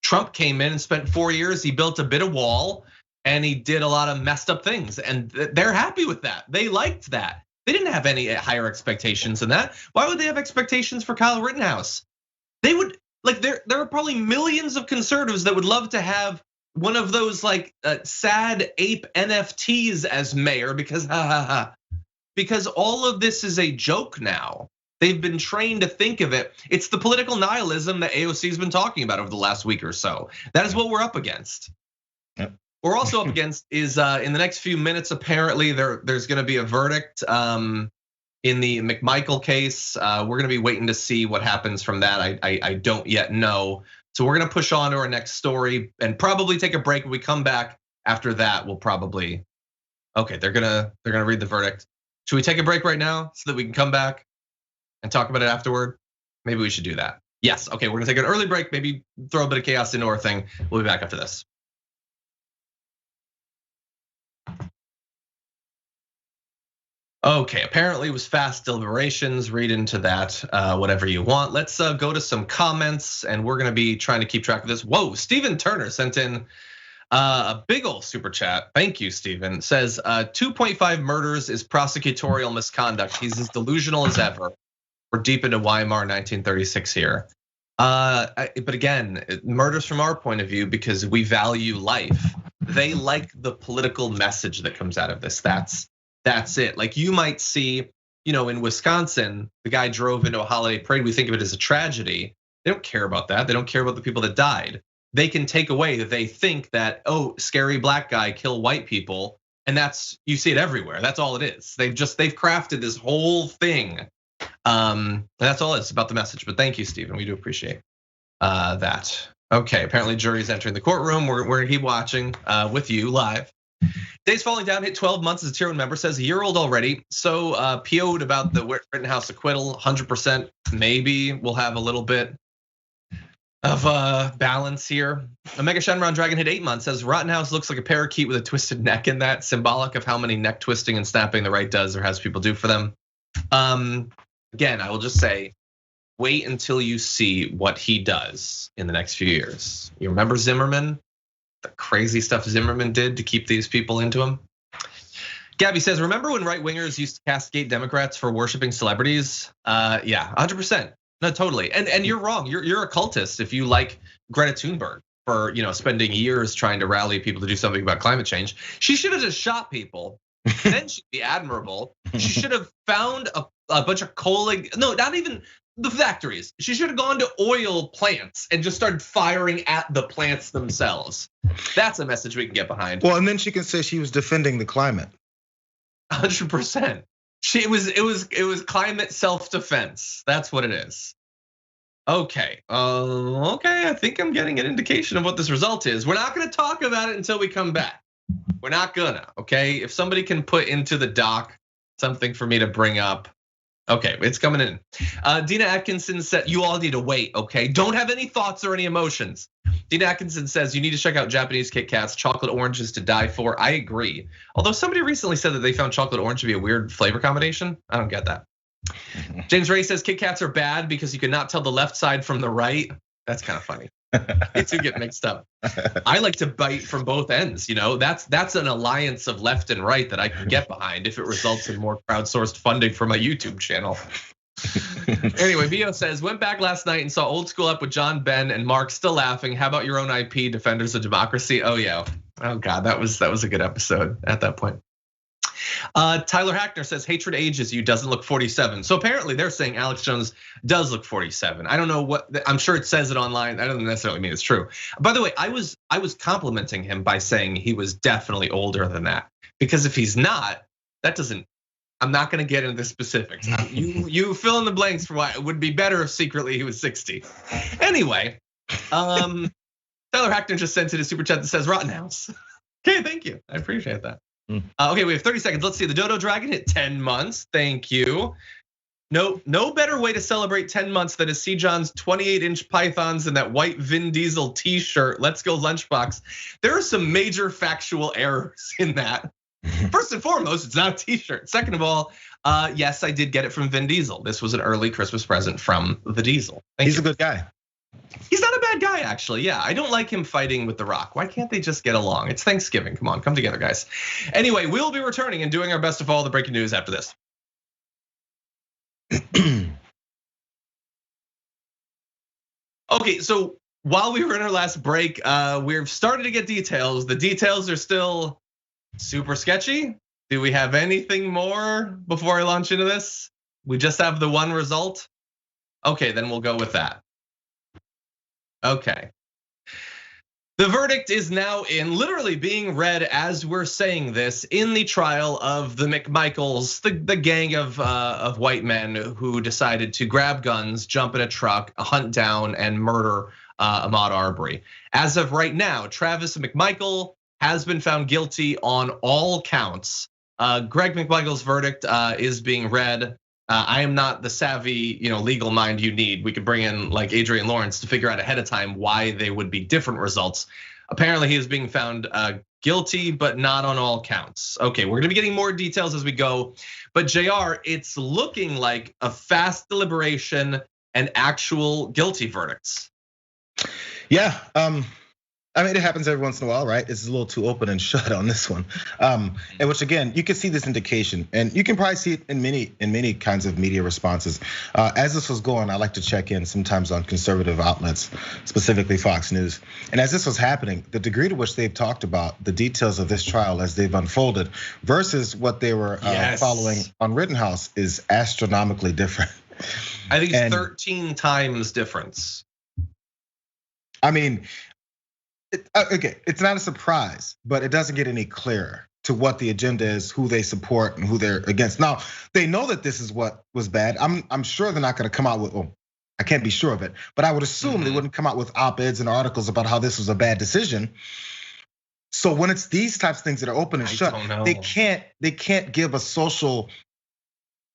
Trump came in and spent 4 years, he built a bit of wall, and he did a lot of messed up things, and they're happy with that. They liked that. They didn't have any higher expectations than that. Why would they have expectations for Kyle Rittenhouse? They would. Like there are probably millions of conservatives that would love to have one of those like sad ape NFTs as mayor because because all of this is a joke now. They've been trained to think of it. It's the political nihilism that AOC has been talking about over the last week or so. That is what we're up against. Yep. What we're also up against is in the next few minutes, apparently there's gonna be a verdict in the McMichael case. We're gonna be waiting to see what happens from that. I don't yet know. So we're gonna push on to our next story and probably take a break. When we come back after that, we'll probably, okay, they're gonna read the verdict. Should we take a break right now so that we can come back and talk about it afterward? Maybe we should do that. Yes, okay, we're gonna take an early break, maybe throw a bit of chaos into our thing. We'll be back after this. Okay, apparently it was fast deliberations. Read into that, whatever you want. Let's go to some comments, and we're gonna be trying to keep track of this. Whoa, Stephen Turner sent in a big old super chat. Thank you, Stephen. Says 2.5 murders is prosecutorial misconduct. He's as delusional as ever. We're deep into Weimar 1936 here. But again, murders from our point of view because we value life. They like the political message that comes out of this. That's it. Like you might see, in Wisconsin, the guy drove into a holiday parade. We think of it as a tragedy. They don't care about that. They don't care about the people that died. They can take away that they think that, oh, scary black guy kill white people. And you see it everywhere. That's all it is. They've crafted this whole thing. That's all it's about, the message. But thank you, Stephen. We do appreciate that. Okay, apparently jury's entering the courtroom. We're gonna keep watching with you live. Days falling down, hit 12 months as a tier 1 member, says a year old already. So PO'd about the Rittenhouse acquittal, 100%. Maybe we'll have a little bit of balance here. Omega Shenron Dragon hit 8 months, says Rittenhouse looks like a parakeet with a twisted neck in that, symbolic of how many neck twisting and snapping the right does or has people do for them. Again, I will just say, wait until you see what he does in the next few years. You remember Zimmerman? The crazy stuff Zimmerman did to keep these people into him. Gabby says, remember when right wingers used to castigate Democrats for worshiping celebrities? Yeah, 100%. No, totally. And you're wrong. You're a cultist if you like Greta Thunberg for spending years trying to rally people to do something about climate change. She should have just shot people. Then she'd be admirable. She should have found a bunch of coal. No, not even the factories. She should have gone to oil plants and just started firing at the plants themselves. That's a message we can get behind. Well, and then she can say she was defending the climate. 100%. It was climate self-defense. That's what it is. Okay, okay. I think I'm getting an indication of what this result is. We're not gonna talk about it until we come back. We're not gonna, okay? If somebody can put into the doc something for me to bring up. Okay, it's coming in. Dina Atkinson said, you all need to wait, okay? Don't have any thoughts or any emotions. Dina Atkinson says, you need to check out Japanese Kit Kats, chocolate oranges to die for. I agree. Although somebody recently said that they found chocolate orange to be a weird flavor combination. I don't get that. James Ray says Kit Kats are bad because you cannot tell the left side from the right. That's kind of funny. They two get mixed up. I like to bite from both ends. That's an alliance of left and right that I can get behind if it results in more crowdsourced funding for my YouTube channel. Anyway, Bio says, went back last night and saw Old School up with John, Ben, and Mark, still laughing. How about your own IP, Defenders of Democracy? Oh yeah. Oh God, that was a good episode at that point. Tyler Hackner says hatred ages you, doesn't look 47. So apparently they're saying Alex Jones does look 47. I don't know what, I'm sure it says it online. That doesn't necessarily mean it's true. By the way, I was complimenting him by saying he was definitely older than that. Because if he's not, I'm not gonna get into the specifics. You fill in the blanks for why it would be better if secretly he was 60. Anyway, Tyler Hackner just sent in a super chat that says Rittenhouse. Okay, thank you, I appreciate that. Okay, we have 30 seconds. Let's see. The Dodo Dragon hit 10 months. Thank you. No better way to celebrate 10 months than to see John's 28-inch pythons and that white Vin Diesel T-shirt. Let's go Lunchbox. There are some major factual errors in that. First and foremost, it's not a T-shirt. Second of all, yes, I did get it from Vin Diesel. This was an early Christmas present from the Diesel. He's a good guy. He's not a bad guy, actually. Yeah, I don't like him fighting with The Rock. Why can't they just get along? It's Thanksgiving. Come on, come together, guys. Anyway, we'll be returning and doing our best to follow the breaking news after this. Okay, so while we were in our last break, we've started to get details. The details are still super sketchy. Do we have anything more before I launch into this? We just have the one result? Okay, then we'll go with that. Okay. The verdict is now in, literally being read as we're saying this, in the trial of the McMichaels, the gang of white men who decided to grab guns, jump in a truck, hunt down and murder Ahmaud Arbery. As of right now, Travis McMichael has been found guilty on all counts. Greg McMichael's verdict is being read. I am not the savvy, legal mind you need. We could bring in like Adrian Lawrence to figure out ahead of time why they would be different results. Apparently, he is being found guilty, but not on all counts. Okay, we're gonna be getting more details as we go. But Jayar, it's looking like a fast deliberation and actual guilty verdicts. Yeah, I mean, it happens every once in a while, right? It's a little too open and shut on this one. And which again, you can see this indication, and you can probably see it in many kinds of media responses. As this was going, I like to check in sometimes on conservative outlets, specifically Fox News. And as this was happening, the degree to which they've talked about the details of this trial as they've unfolded versus what they were following on Rittenhouse is astronomically different. I think it's 13 times difference. I mean, okay, it's not a surprise, but it doesn't get any clearer to what the agenda is, who they support and who they're against. Now, they know that this is what was bad. I'm sure they're not gonna come out with, well, I can't be sure of it, but I would assume they wouldn't come out with op-eds and articles about how this was a bad decision. So when it's these types of things that are open and shut, they can't give a social,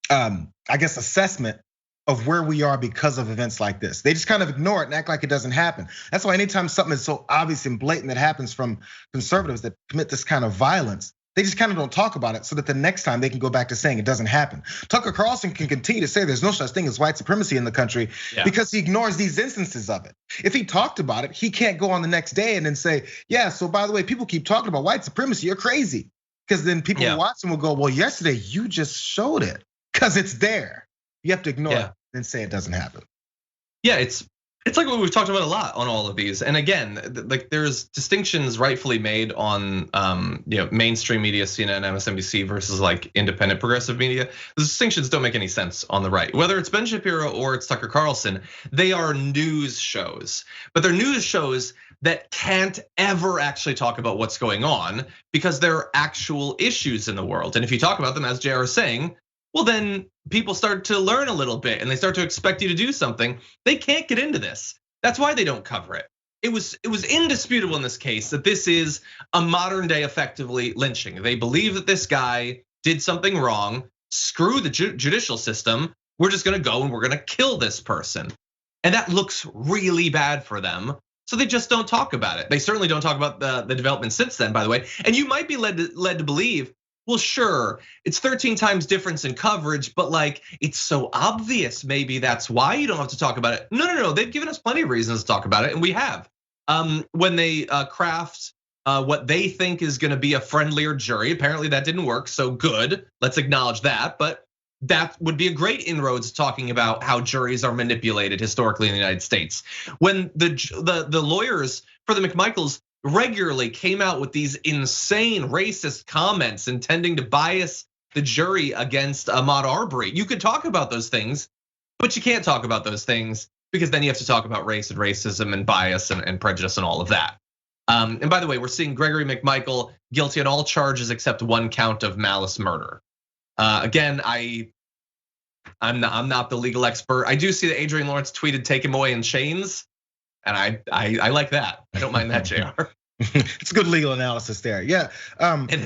I guess, assessment of where we are because of events like this. They just kind of ignore it and act like it doesn't happen. That's why anytime something is so obvious and blatant that happens from conservatives that commit this kind of violence, they just kind of don't talk about it so that the next time they can go back to saying it doesn't happen. Tucker Carlson can continue to say there's no such thing as white supremacy in the country because he ignores these instances of it. If he talked about it, he can't go on the next day and then say, yeah, so by the way, people keep talking about white supremacy, you're crazy. Because then people who watch him will go, well, yesterday you just showed it because it's there. You have to ignore it and say it doesn't happen. Yeah, it's like what we've talked about a lot on all of these. And again, like there's distinctions rightfully made on mainstream media, CNN, MSNBC versus like independent progressive media. The distinctions don't make any sense on the right. Whether it's Ben Shapiro or it's Tucker Carlson, they are news shows. But they're news shows that can't ever actually talk about what's going on because there are actual issues in the world. And if you talk about them, as Jayar is saying, well, then people start to learn a little bit and they start to expect you to do something. They can't get into this. That's why they don't cover it. It was indisputable in this case that this is a modern day effectively lynching. They believe that this guy did something wrong. Screw the judicial system. We're just gonna go and we're gonna kill this person. And that looks really bad for them. So they just don't talk about it. They certainly don't talk about the development since then, by the way. And you might be led to believe, well, sure, it's 13 times difference in coverage, but like it's so obvious, maybe that's why you don't have to talk about it. No, they've given us plenty of reasons to talk about it, and we have. When they craft what they think is gonna be a friendlier jury, apparently that didn't work, so good, let's acknowledge that. But that would be a great inroads talking about how juries are manipulated historically in the United States. When the lawyers for the McMichaels regularly came out with these insane racist comments intending to bias the jury against Ahmaud Arbery. You could talk about those things, but you can't talk about those things because then you have to talk about race and racism and bias and prejudice and all of that. And by the way, we're seeing Gregory McMichael guilty on all charges except one count of malice murder. Again, I'm not the legal expert. I do see that Adrian Lawrence tweeted "Take him away in chains," and I like that. I don't mind that, Jayar. It's good legal analysis there. Yeah.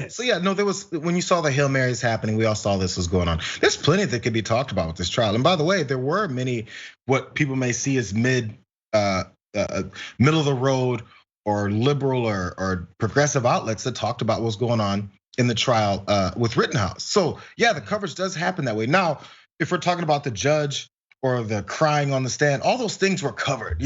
So yeah, no, there was, when you saw the Hail Marys happening, we all saw this was going on. There's plenty that could be talked about with this trial. And by the way, there were many what people may see as middle of the road or liberal or progressive outlets that talked about what's going on in the trial with Rittenhouse. So yeah, the coverage does happen that way. Now, if we're talking about the judge or the crying on the stand, all those things were covered,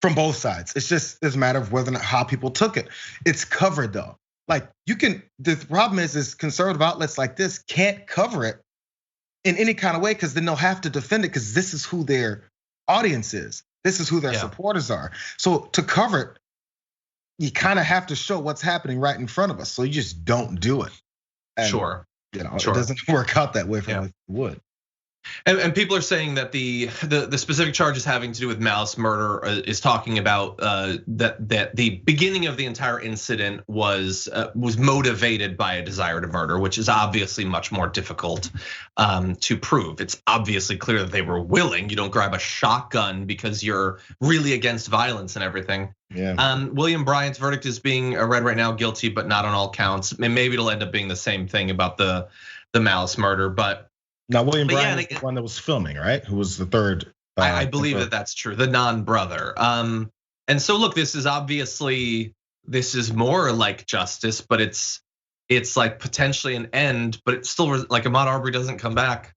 from both sides. It's just a matter of whether or not how people took it. It's covered though. Like the problem is conservative outlets like this can't cover it in any kind of way because then they'll have to defend it because this is who their audience is. This is who their supporters are. So to cover it, you kind of have to show what's happening right in front of us. So you just don't do it. And, it doesn't work out that way from what you would. And people are saying that the specific charges having to do with malice murder is talking about that the beginning of the entire incident was motivated by a desire to murder, which is obviously much more difficult to prove. It's obviously clear that they were willing. You don't grab a shotgun because you're really against violence and everything. William Bryant's verdict is being read right now, guilty but not on all counts. And maybe it'll end up being the same thing about the malice murder, but. Now, William Bryant is the one that was filming, right? Who was the third? I believe that that's true, the non-brother. And so look, this is more like justice, but it's like potentially an end, but it's still like Ahmaud Arbery doesn't come back.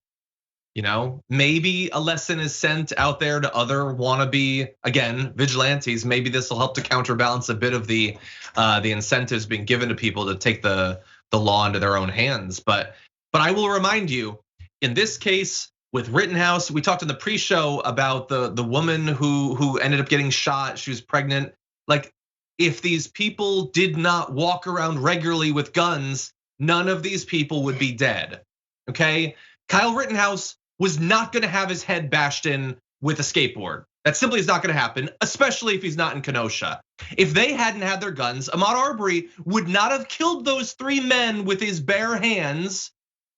Maybe a lesson is sent out there to other wannabe, again, vigilantes. Maybe this will help to counterbalance a bit of the incentives being given to people to take the law into their own hands. But I will remind you, in this case with Rittenhouse, we talked in the pre-show about the woman who ended up getting shot. She was pregnant. Like, if these people did not walk around regularly with guns, none of these people would be dead. Okay, Kyle Rittenhouse was not going to have his head bashed in with a skateboard. That simply is not going to happen, especially if he's not in Kenosha. If they hadn't had their guns, Ahmaud Arbery would not have killed those 3 men with his bare hands.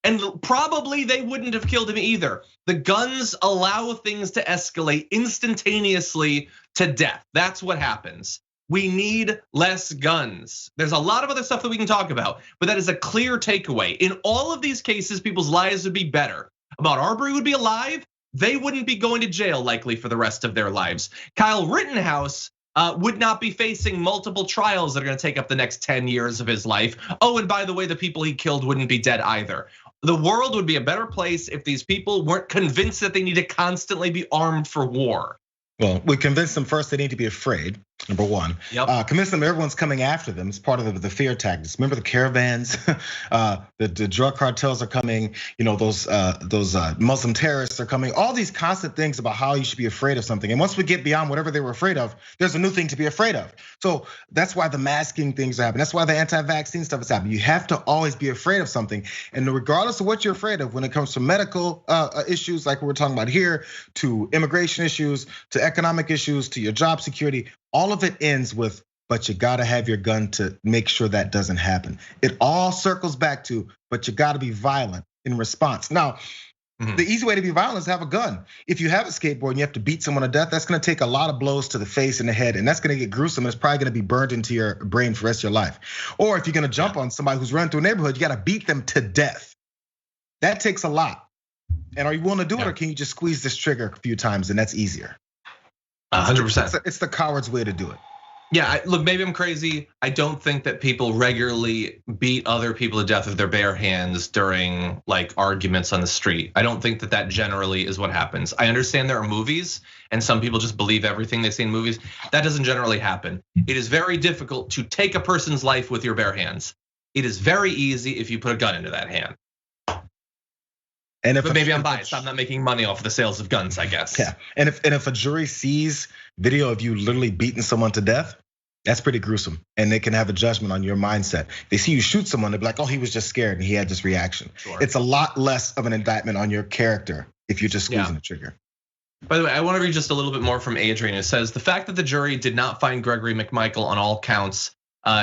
And probably they wouldn't have killed him either. The guns allow things to escalate instantaneously to death. That's what happens. We need less guns. There's a lot of other stuff that we can talk about, but that is a clear takeaway. In all of these cases, people's lives would be better. Ahmaud Arbery would be alive. They wouldn't be going to jail likely for the rest of their lives. Kyle Rittenhouse would not be facing multiple trials that are going to take up the next 10 years of his life. Oh, and by the way, the people he killed wouldn't be dead either. The world would be a better place if these people weren't convinced that they need to constantly be armed for war. Well, we convinced them first they need to be afraid, number one. Convince them everyone's coming after them. It's part of the fear tactics. Remember the caravans, the drug cartels are coming. Those Muslim terrorists are coming. All these constant things about how you should be afraid of something. And once we get beyond whatever they were afraid of, there's a new thing to be afraid of. So that's why the masking things are happening. That's why the anti-vaccine stuff is happening. You have to always be afraid of something. And regardless of what you're afraid of, when it comes to medical issues like we're talking about here, to immigration issues, to economic issues, to your job security, all of it ends with, but you gotta have your gun to make sure that doesn't happen. It all circles back to, but you gotta be violent in response. Now, the easy way to be violent is have a gun. If you have a skateboard and you have to beat someone to death, that's gonna take a lot of blows to the face and the head, and that's gonna get gruesome. And it's probably gonna be burned into your brain for the rest of your life. Or if you're gonna jump on somebody who's running through a neighborhood, you gotta beat them to death. That takes a lot. And are you willing to do it, or can you just squeeze this trigger a few times and that's easier? 100%. It's the coward's way to do it. Yeah, look, maybe I'm crazy. I don't think that people regularly beat other people to death with their bare hands during like arguments on the street. I don't think that generally is what happens. I understand there are movies and some people just believe everything they see in movies. That doesn't generally happen. It is very difficult to take a person's life with your bare hands. It is very easy if you put a gun into that hand. But maybe I'm biased. I'm not making money off the sales of guns, I guess. Yeah, and if a jury sees video of you literally beating someone to death, that's pretty gruesome. And they can have a judgment on your mindset. They see you shoot someone, they'll be like, oh, he was just scared and he had this reaction. It's a lot less of an indictment on your character if you're just squeezing the trigger. By the way, I want to read just a little bit more from Adrian. It says, the fact that the jury did not find Gregory McMichael on all counts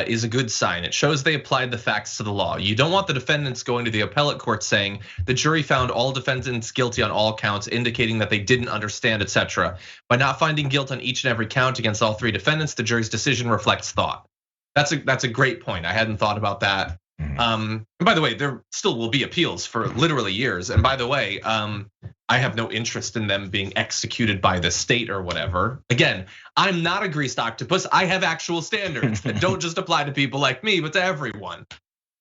is a good sign. It shows they applied the facts to the law. You don't want the defendants going to the appellate court saying the jury found all defendants guilty on all counts, indicating that they didn't understand, etc. By not finding guilt on each and every count against all 3 defendants, the jury's decision reflects thought. That's a great point. I hadn't thought about that. And by the way, there still will be appeals for literally years. And by the way, I have no interest in them being executed by the state or whatever. Again, I'm not a greased octopus. I have actual standards that don't just apply to people like me, but to everyone.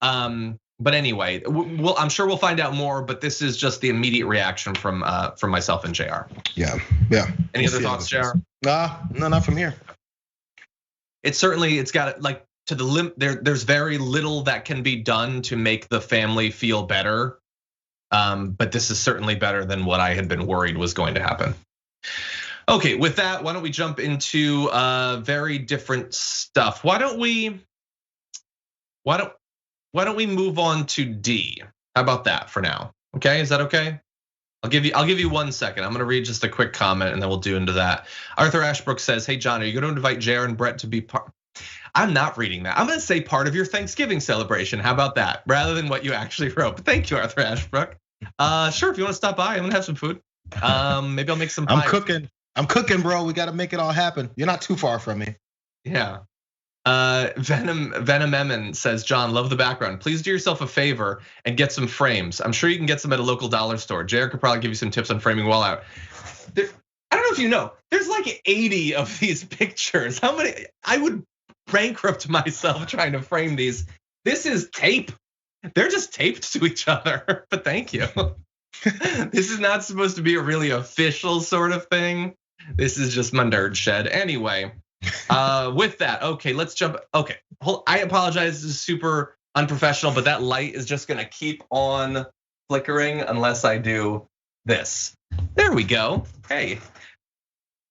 But anyway, I'm sure we'll find out more. But this is just the immediate reaction from myself and Jayar. Yeah. Any other thoughts, Jayar? No, not from here. It's got like to the limit. There's very little that can be done to make the family feel better. But this is certainly better than what I had been worried was going to happen. Okay, with that, why don't we jump into very different stuff? Why don't we move on to D? How about that for now? Okay, is that okay? I'll give you 1 second. I'm gonna read just a quick comment and then we'll do into that. Arthur Ashbrook says, "Hey John, are you gonna invite Jayar and Brett to be part?" I'm not reading that. I'm gonna say part of your Thanksgiving celebration. How about that? Rather than what you actually wrote. But thank you, Arthur Ashbrook. Sure, if you want to stop by, I'm gonna have some food. Maybe I'll make some pie. I'm cooking, bro. We gotta make it all happen. You're not too far from me. Yeah. Venom Emin says, John, love the background. Please do yourself a favor and get some frames. I'm sure you can get some at a local dollar store. Jayar could probably give you some tips on framing wall out. I don't know if you know, there's like 80 of these pictures. How many? I would bankrupt myself trying to frame these. This is tape. They're just taped to each other, but thank you. This is not supposed to be a really official sort of thing. This is just my nerd shed. Anyway, with that, okay, let's jump. Okay, I apologize, this is super unprofessional, but that light is just gonna keep on flickering unless I do this. There we go, hey.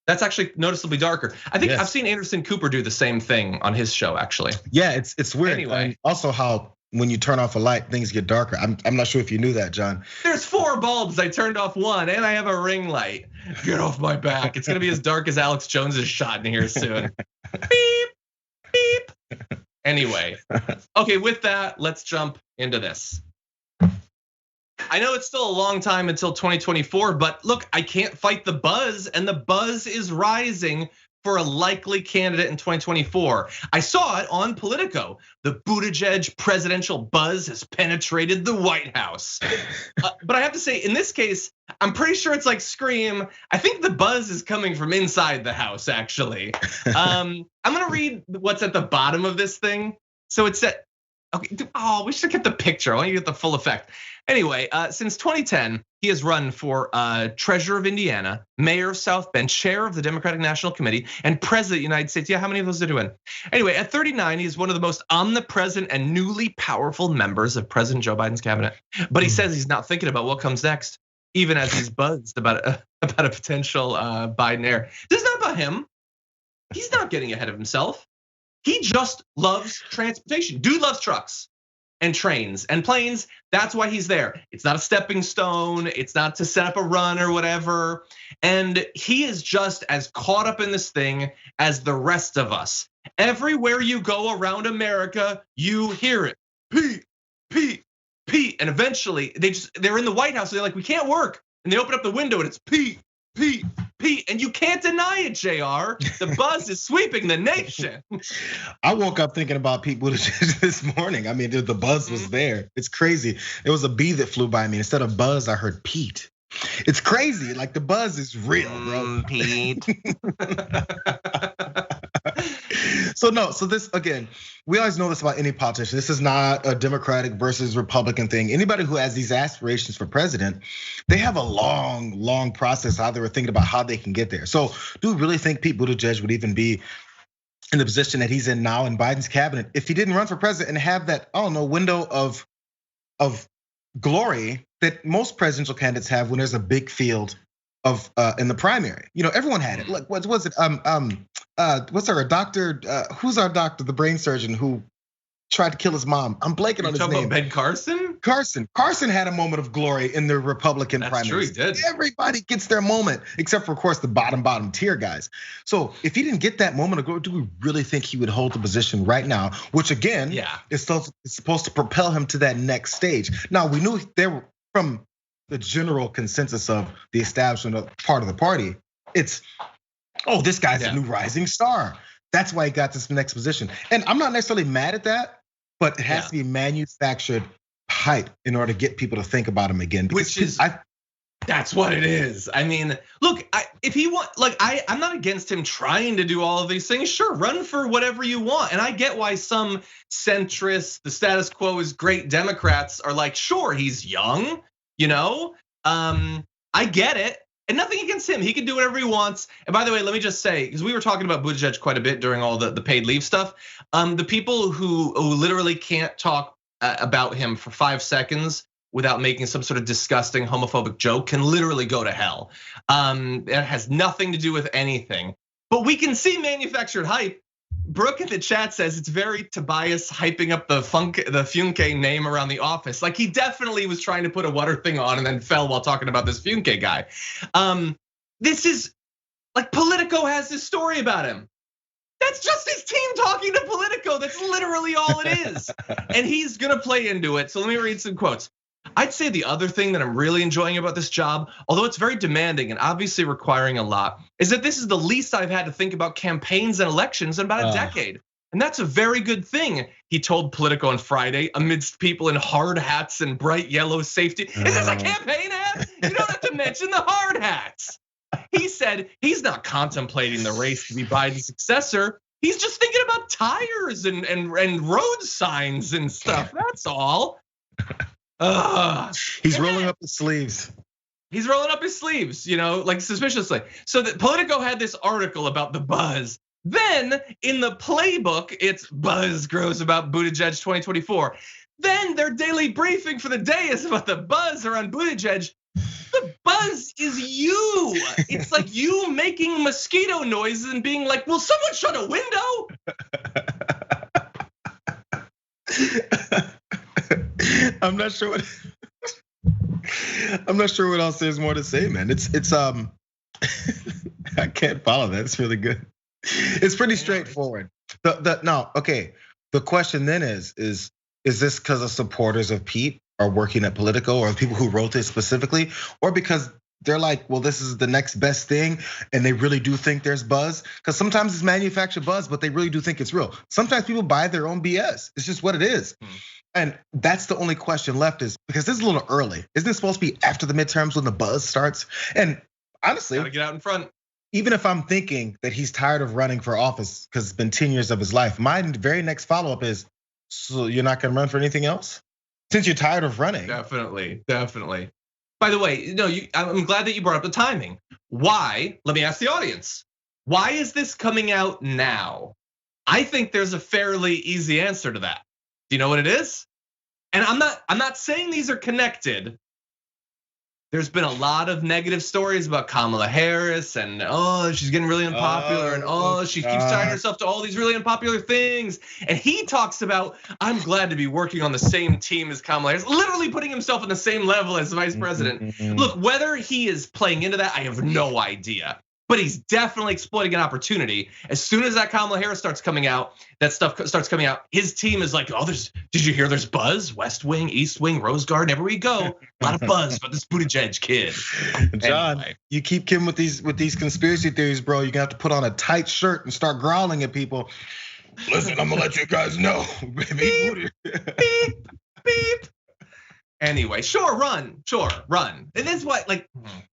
That's actually noticeably darker. I think I've seen Anderson Cooper do the same thing on his show, actually. Yeah, it's weird. Anyway. Also how when you turn off a light, things get darker. I'm not sure if you knew that, John. There's 4 bulbs, I turned off 1, and I have a ring light. Get off my back. It's gonna be as dark as Alex Jones's shot in here soon. Beep, beep. Anyway, okay, with that, let's jump into this. I know it's still a long time until 2024, but look, I can't fight the buzz, and the buzz is rising for a likely candidate in 2024. I saw it on Politico. The Buttigieg presidential buzz has penetrated the White House. But I have to say, in this case, I'm pretty sure it's like Scream. I think the buzz is coming from inside the house, actually. I'm gonna read what's at the bottom of this thing. So it said, okay, oh, we should have kept the picture. I want you to get the full effect. Anyway, since 2010, he has run for treasurer of Indiana, mayor of South Bend, chair of the Democratic National Committee, and president of the United States. Yeah, how many of those did he win? Anyway, at 39, he's one of the most omnipresent and newly powerful members of President Joe Biden's cabinet. But he says he's not thinking about what comes next, even as he's buzzed about a potential Biden heir. This is not about him. He's not getting ahead of himself. He just loves transportation. Dude loves trucks and trains and planes. That's why he's there. It's not a stepping stone. It's not to set up a run or whatever. And he is just as caught up in this thing as the rest of us. Everywhere you go around America, you hear it. Pete, Pete, Pete. And eventually they're in the White House. So they're like, we can't work. And they open up the window and it's Pete, Pete, Pete, and you can't deny it, Jayar. The buzz is sweeping the nation. I woke up thinking about Pete Buttigieg this morning. I mean, the buzz was there. It's crazy. There was a bee that flew by me. Instead of buzz, I heard Pete. It's crazy. Like the buzz is real, bro. Pete. So this again, we always know this about any politician. This is not a Democratic versus Republican thing. Anybody who has these aspirations for president, they have a long process how they were thinking about how they can get there. So do we really think Pete Buttigieg would even be in the position that he's in now in Biden's cabinet if he didn't run for president and have that, I don't know, window of glory that most presidential candidates have when there's a big field of in the primary? You know, everyone had it. Look, what was it? What's our doctor? Who's our doctor? The brain surgeon who tried to kill his mom. I'm blanking on his name. About Ben Carson? Carson had a moment of glory in the Republican primary. That's true, he did. Everybody gets their moment, except for, of course, the bottom tier guys. So if he didn't get that moment of glory, do we really think he would hold the position right now? Which again, is supposed to propel him to that next stage. Now we knew there were from the general consensus of the establishment part of the party. It's, oh, this guy's a new rising star. That's why he got this next position. And I'm not necessarily mad at that, but it has to be manufactured hype in order to get people to think about him again. That's what it is. I mean, look, if he want, like, I'm not against him trying to do all of these things. Sure, run for whatever you want. And I get why some centrists, the status quo is great Democrats are like, sure, he's young, you know? I get it. And nothing against him. He can do whatever he wants. And by the way, let me just say, because we were talking about Buttigieg quite a bit during all the paid leave stuff. The people who literally can't talk about him for 5 seconds without making some sort of disgusting homophobic joke can literally go to hell. It has nothing to do with anything. But we can see manufactured hype. Brooke in the chat says it's very Tobias hyping up the Funke name around the office. Like he definitely was trying to put a water thing on and then fell while talking about this Funke guy. This is like Politico has this story about him. That's just his team talking to Politico. That's literally all it is. And he's gonna play into it. So let me read some quotes. I'd say the other thing that I'm really enjoying about this job, although it's very demanding and obviously requiring a lot, is that this is the least I've had to think about campaigns and elections in about a decade. And that's a very good thing, he told Politico on Friday, amidst people in hard hats and bright yellow safety. Is this a campaign hat? You don't have to mention the hard hats. He said he's not contemplating the race to be Biden's successor. He's just thinking about tires and road signs and stuff. That's all. He's rolling up his sleeves. He's rolling up his sleeves, like suspiciously. So that Politico had this article about the buzz. Then in the playbook, it's buzz grows about Buttigieg 2024. Then their daily briefing for the day is about the buzz around Buttigieg. The buzz is you. It's like you making mosquito noises and being like, will someone shut a window? I'm not sure what else there's more to say, man. It's I can't follow that. It's really good. It's pretty straightforward. The question then is this because of supporters of Pete are working at Politico or people who wrote this specifically, or because they're like, well, this is the next best thing, and they really do think there's buzz? Because sometimes it's manufactured buzz, but they really do think it's real. Sometimes people buy their own BS. It's just what it is. And that's the only question left, is because this is a little early. Isn't it supposed to be after the midterms when the buzz starts? And honestly, gotta get out in front. Even if I'm thinking that he's tired of running for office because it's been 10 years of his life, my very next follow-up is, so you're not gonna run for anything else? Since you're tired of running. Definitely. By the way, I'm glad that you brought up the timing. Why? Let me ask the audience. Why is this coming out now? I think there's a fairly easy answer to that. Do you know what it is? And I'm not saying these are connected. There's been a lot of negative stories about Kamala Harris and she's getting really unpopular and she keeps tying herself to all these really unpopular things. And he talks about, I'm glad to be working on the same team as Kamala Harris, literally putting himself on the same level as vice president. Look, whether he is playing into that, I have no idea. But he's definitely exploiting an opportunity. As soon as that Kamala Harris starts coming out, that stuff starts coming out, his team is like, did you hear there's buzz? West Wing, East Wing, Rose Garden, everywhere we go, a lot of buzz about this Buttigieg kid. John, you keep Kim with these conspiracy theories, bro. You're gonna have to put on a tight shirt and start growling at people. Listen, I'm gonna let you guys know. Beep, beep, beep. Anyway, sure, run. And that's why,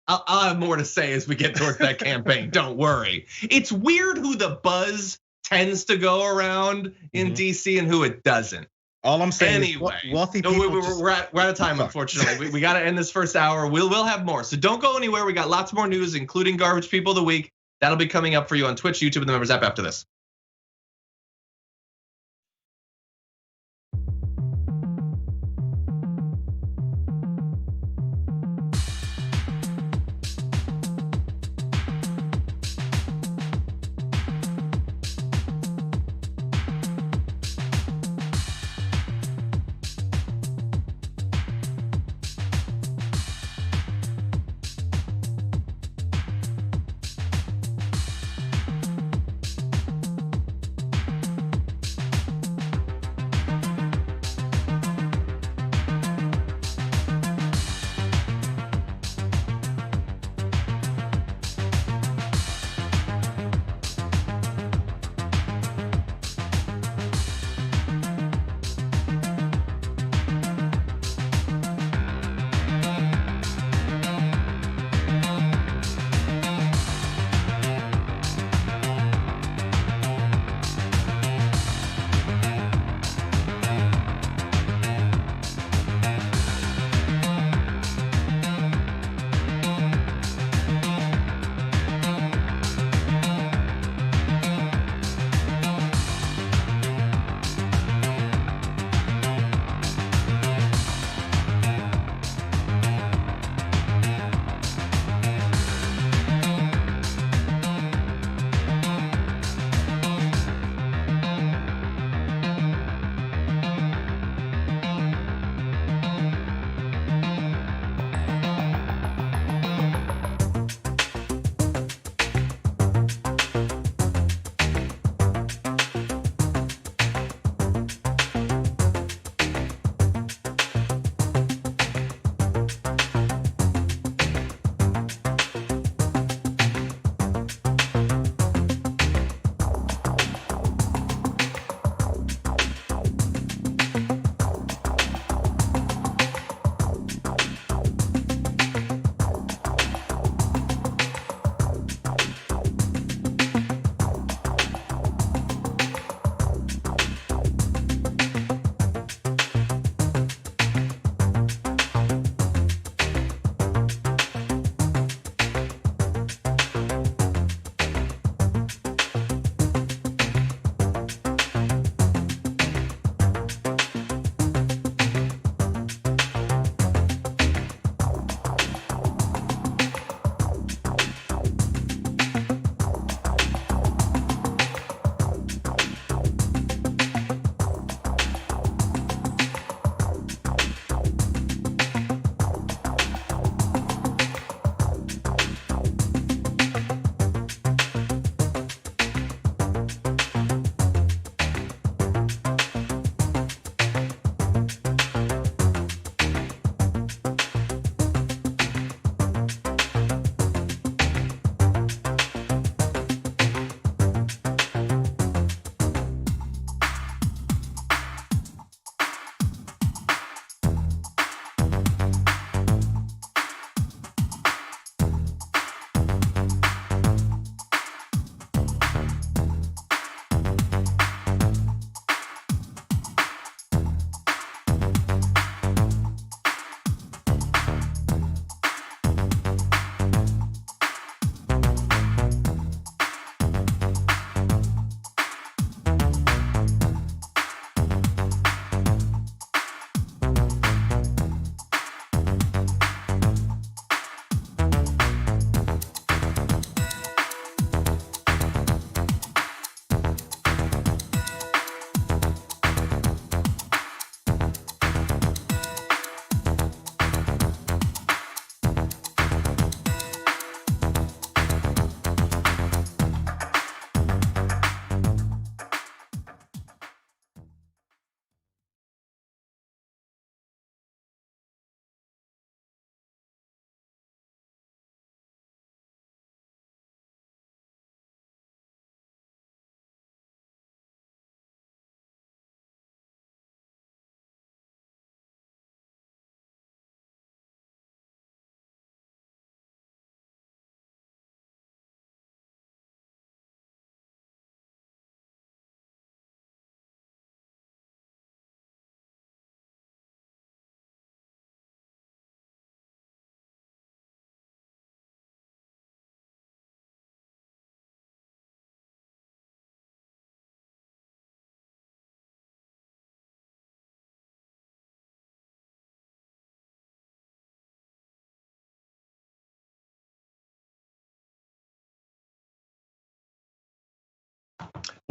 I'll have more to say as we get towards that campaign. Don't worry. It's weird who the buzz tends to go around in DC and who it doesn't. All I'm saying anyway, is wealthy people. We're out of time, unfortunately. We got to end this first hour. We'll have more. So don't go anywhere. We got lots more news, including Garbage People of the Week. That'll be coming up for you on Twitch, YouTube, and the Members app after this.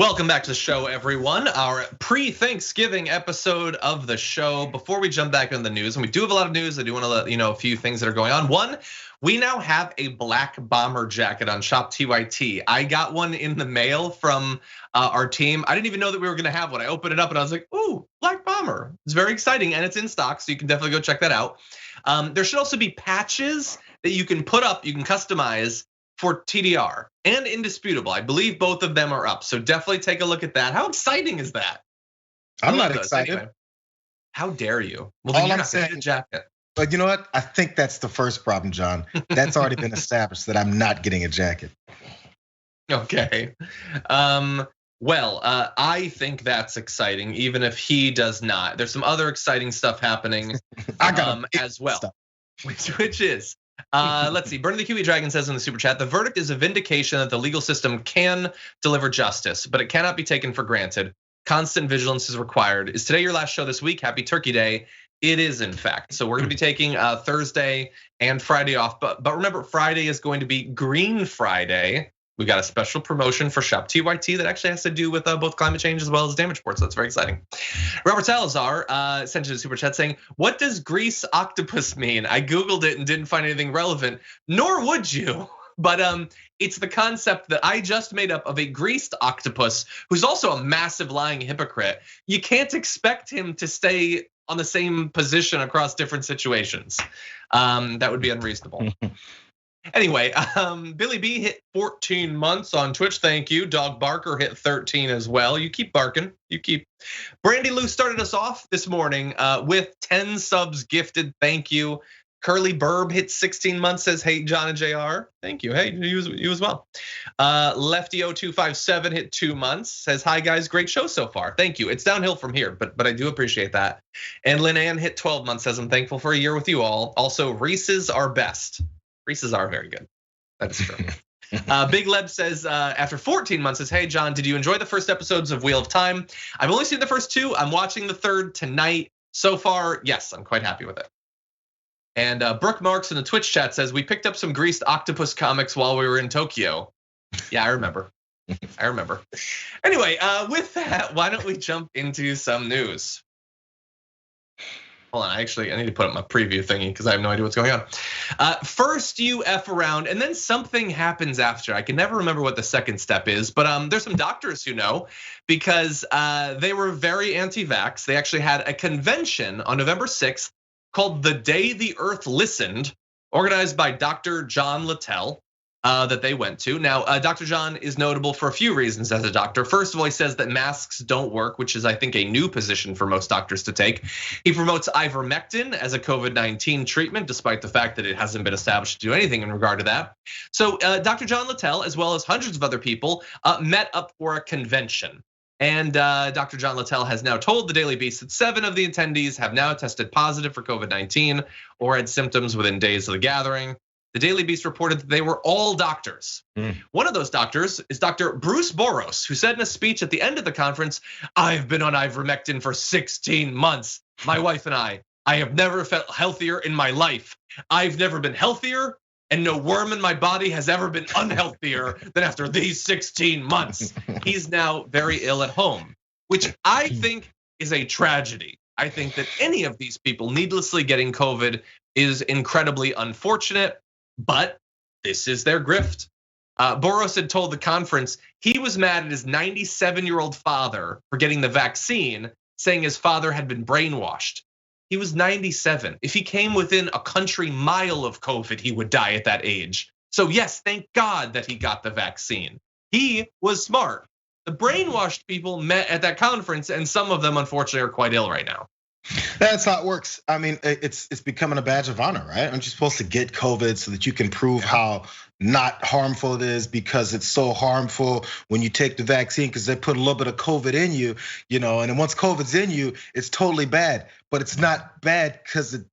Welcome back to the show, everyone. Our pre-Thanksgiving episode of the show. Before we jump back into the news, and we do have a lot of news, I do want to let you know a few things that are going on. One, we now have a black bomber jacket on Shop TYT. I got one in the mail from our team. I didn't even know that we were gonna have one. I opened it up and I was like, ooh, black bomber. It's very exciting and it's in stock, so you can definitely go check that out. There should also be patches that you can put up, you can customize for TDR and Indisputable. I believe both of them are up. So definitely take a look at that. How exciting is that? I'm not excited. Anyway, how dare you? Well, then All you're I'm not gonna get a saying, jacket. but you know what? I think that's the first problem, John. That's already been established that I'm not getting a jacket. Okay. Well, I think that's exciting, even if he does not. There's some other exciting stuff happening as well, which is, let's see. Bernie the Kiwi Dragon says in the super chat, the verdict is a vindication that the legal system can deliver justice, but it cannot be taken for granted. Constant vigilance is required. Is today your last show this week? Happy Turkey Day. It is, in fact. So we're gonna be taking Thursday and Friday off, but remember, Friday is going to be Green Friday. We got a special promotion for Shop TYT that actually has to do with both climate change as well as damage reports. So that's very exciting. Robert Salazar sent you a super chat saying, what does grease octopus mean? I Googled it and didn't find anything relevant, nor would you. But it's the concept that I just made up of a greased octopus who's also a massive lying hypocrite. You can't expect him to stay on the same position across different situations. That would be unreasonable. Anyway, Billy B hit 14 months on Twitch. Thank you. Dog Barker hit 13 as well. You keep barking. You keep. Brandy Lou started us off this morning with 10 subs gifted. Thank you. Curly Burb hit 16 months, says, hey, John and Jayar. Thank you. Hey, you as well. Lefty0257 hit 2 months, says, hi guys, great show so far. Thank you. It's downhill from here, but I do appreciate that. And Lynn Ann hit 12 months, says, I'm thankful for a year with you all. Also, Reese's are best. Reese's are very good. That is true. Big Leb says, after 14 months, says, hey, John, did you enjoy the first episodes of Wheel of Time? I've only seen the first 2. I'm watching the 3rd tonight. So far, yes, I'm quite happy with it. And Brooke Marks in the Twitch chat says, we picked up some greased octopus comics while we were in Tokyo. Yeah, I remember. I remember. Anyway, with that, why don't we jump into some news? Hold on, I need to put up my preview thingy because I have no idea what's going on. First you F around and then something happens after. I can never remember what the second step is, but there's some doctors who know because they were very anti-vax. They actually had a convention on November 6th called The Day the Earth Listened, organized by Dr. John Littell. That they went to. Now, Dr. John is notable for a few reasons as a doctor. First of all, he says that masks don't work, which is, I think, a new position for most doctors to take. He promotes ivermectin as a COVID-19 treatment, despite the fact that it hasn't been established to do anything in regard to that. So Dr. John Littell, as well as hundreds of other people, met up for a convention. And Dr. John Littell has now told the Daily Beast that 7 of the attendees have now tested positive for COVID-19 or had symptoms within days of the gathering. The Daily Beast reported that they were all doctors. One of those doctors is Dr. Bruce Boros, who said in a speech at the end of the conference, I've been on ivermectin for 16 months. My wife and I have never felt healthier in my life. I've never been healthier, and no worm in my body has ever been unhealthier than after these 16 months. He's now very ill at home, which I think is a tragedy. I think that any of these people needlessly getting COVID is incredibly unfortunate. But this is their grift. Boros had told the conference he was mad at his 97-year-old father for getting the vaccine, saying his father had been brainwashed. He was 97. If he came within a country mile of COVID, he would die at that age. So yes, thank God that he got the vaccine. He was smart. The brainwashed people met at that conference, and some of them, unfortunately, are quite ill right now. That's how it works. I mean, it's becoming a badge of honor, right? Aren't you supposed to get COVID so that you can prove how not harmful it is, because it's so harmful when you take the vaccine because they put a little bit of COVID in you, and then once COVID's in you, it's totally bad. But it's not bad because it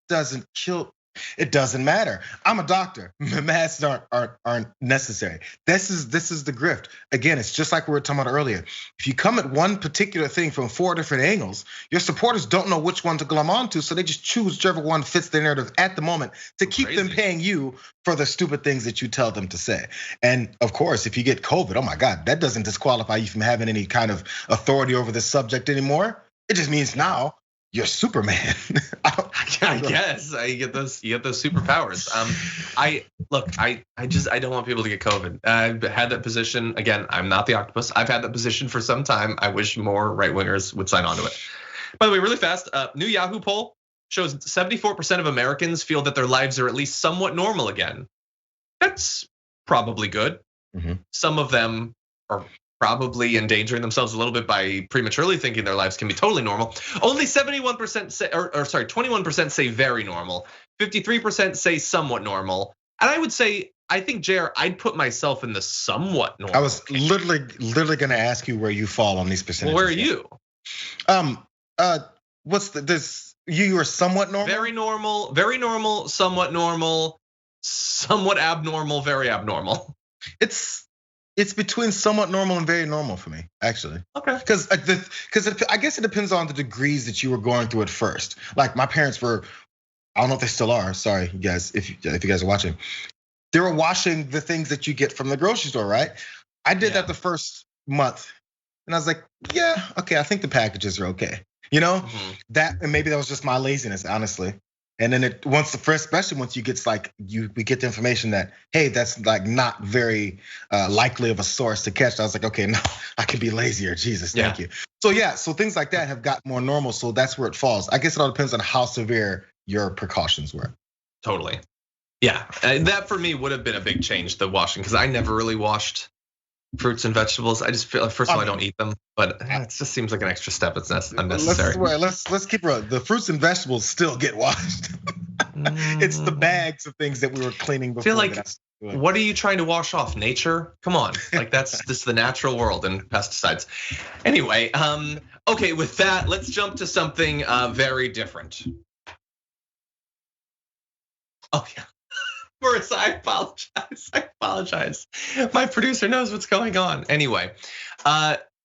doesn't kill It doesn't matter. I'm a doctor. Masks aren't necessary. This is the grift. Again, it's just like we were talking about earlier. If you come at one particular thing from 4 different angles, your supporters don't know which one to glom onto, so they just choose whichever one fits their narrative at the moment to keep them paying you for the stupid things that you tell them to say. And of course, if you get COVID, oh my God, that doesn't disqualify you from having any kind of authority over this subject anymore. It just means now you're Superman. I guess you get those superpowers. I don't want people to get COVID. I've had that position. Again, I'm not the octopus. I've had that position for some time. I wish more right wingers would sign on to it. By the way, really fast, new Yahoo poll shows 74% of Americans feel that their lives are at least somewhat normal again. That's probably good. Some of them are probably endangering themselves a little bit by prematurely thinking their lives can be totally normal. Only 71% say, 21% say very normal. 53% say somewhat normal. And I would say, I think, Jayar, I'd put myself in the somewhat normal. I was literally gonna ask you where you fall on these percentages. Well, where are you? You are somewhat normal? Very normal, somewhat abnormal, very abnormal. It's between somewhat normal and very normal for me, actually. Okay. Because I guess it depends on the degrees that you were going through at first. Like my parents were, I don't know if they still are. Sorry, you guys, if you guys are watching, they were washing the things that you get from the grocery store, right? I did that the first month, and I was like, yeah, okay, I think the packages are okay. That, and maybe that was just my laziness, honestly. And then especially once you get we get the information that, hey, that's like not very likely of a source to catch. I was like, okay, no, I can be lazier. Jesus, thank you. So things like that have got more normal. So that's where it falls. I guess it all depends on how severe your precautions were. Totally. Yeah, and that for me would have been a big change, the washing, because I never really washed fruits and vegetables. I just feel like, first of all, I don't eat them, but it just seems like an extra step. It's unnecessary. Let's keep real. The fruits and vegetables still get washed. It's the bags of things that we were cleaning before. I feel like, what are you trying to wash off? Nature? Come on, like that's just the natural world and pesticides. Anyway, okay, with that, let's jump to something very different. Oh yeah. First, I apologize. My producer knows what's going on. Anyway,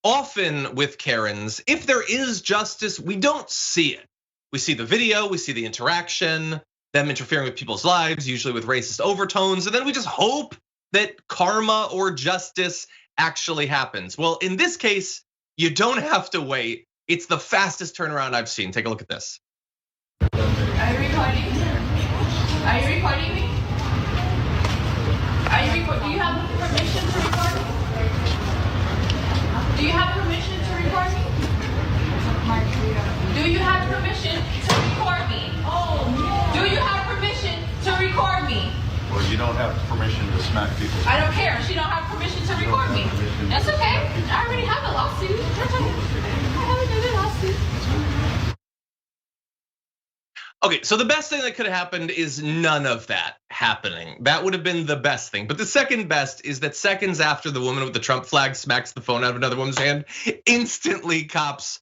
often with Karens, if there is justice, we don't see it. We see the video, we see the interaction, them interfering with people's lives, usually with racist overtones, and then we just hope that karma or justice actually happens. Well, in this case, you don't have to wait. It's the fastest turnaround I've seen. Take a look at this. Are you recording? Are you recording me? Do you have permission to record me? Do you have permission to record me? Do you have permission to record me? Do you have permission to record me? Well, you don't have permission to smack people. I don't care. She don't have permission to record me. That's okay. I already have a lawsuit. I have another lawsuit. Okay, so the best thing that could have happened is none of that happening. That would have been the best thing. But the second best is that seconds after the woman with the Trump flag smacks the phone out of another woman's hand, instantly cops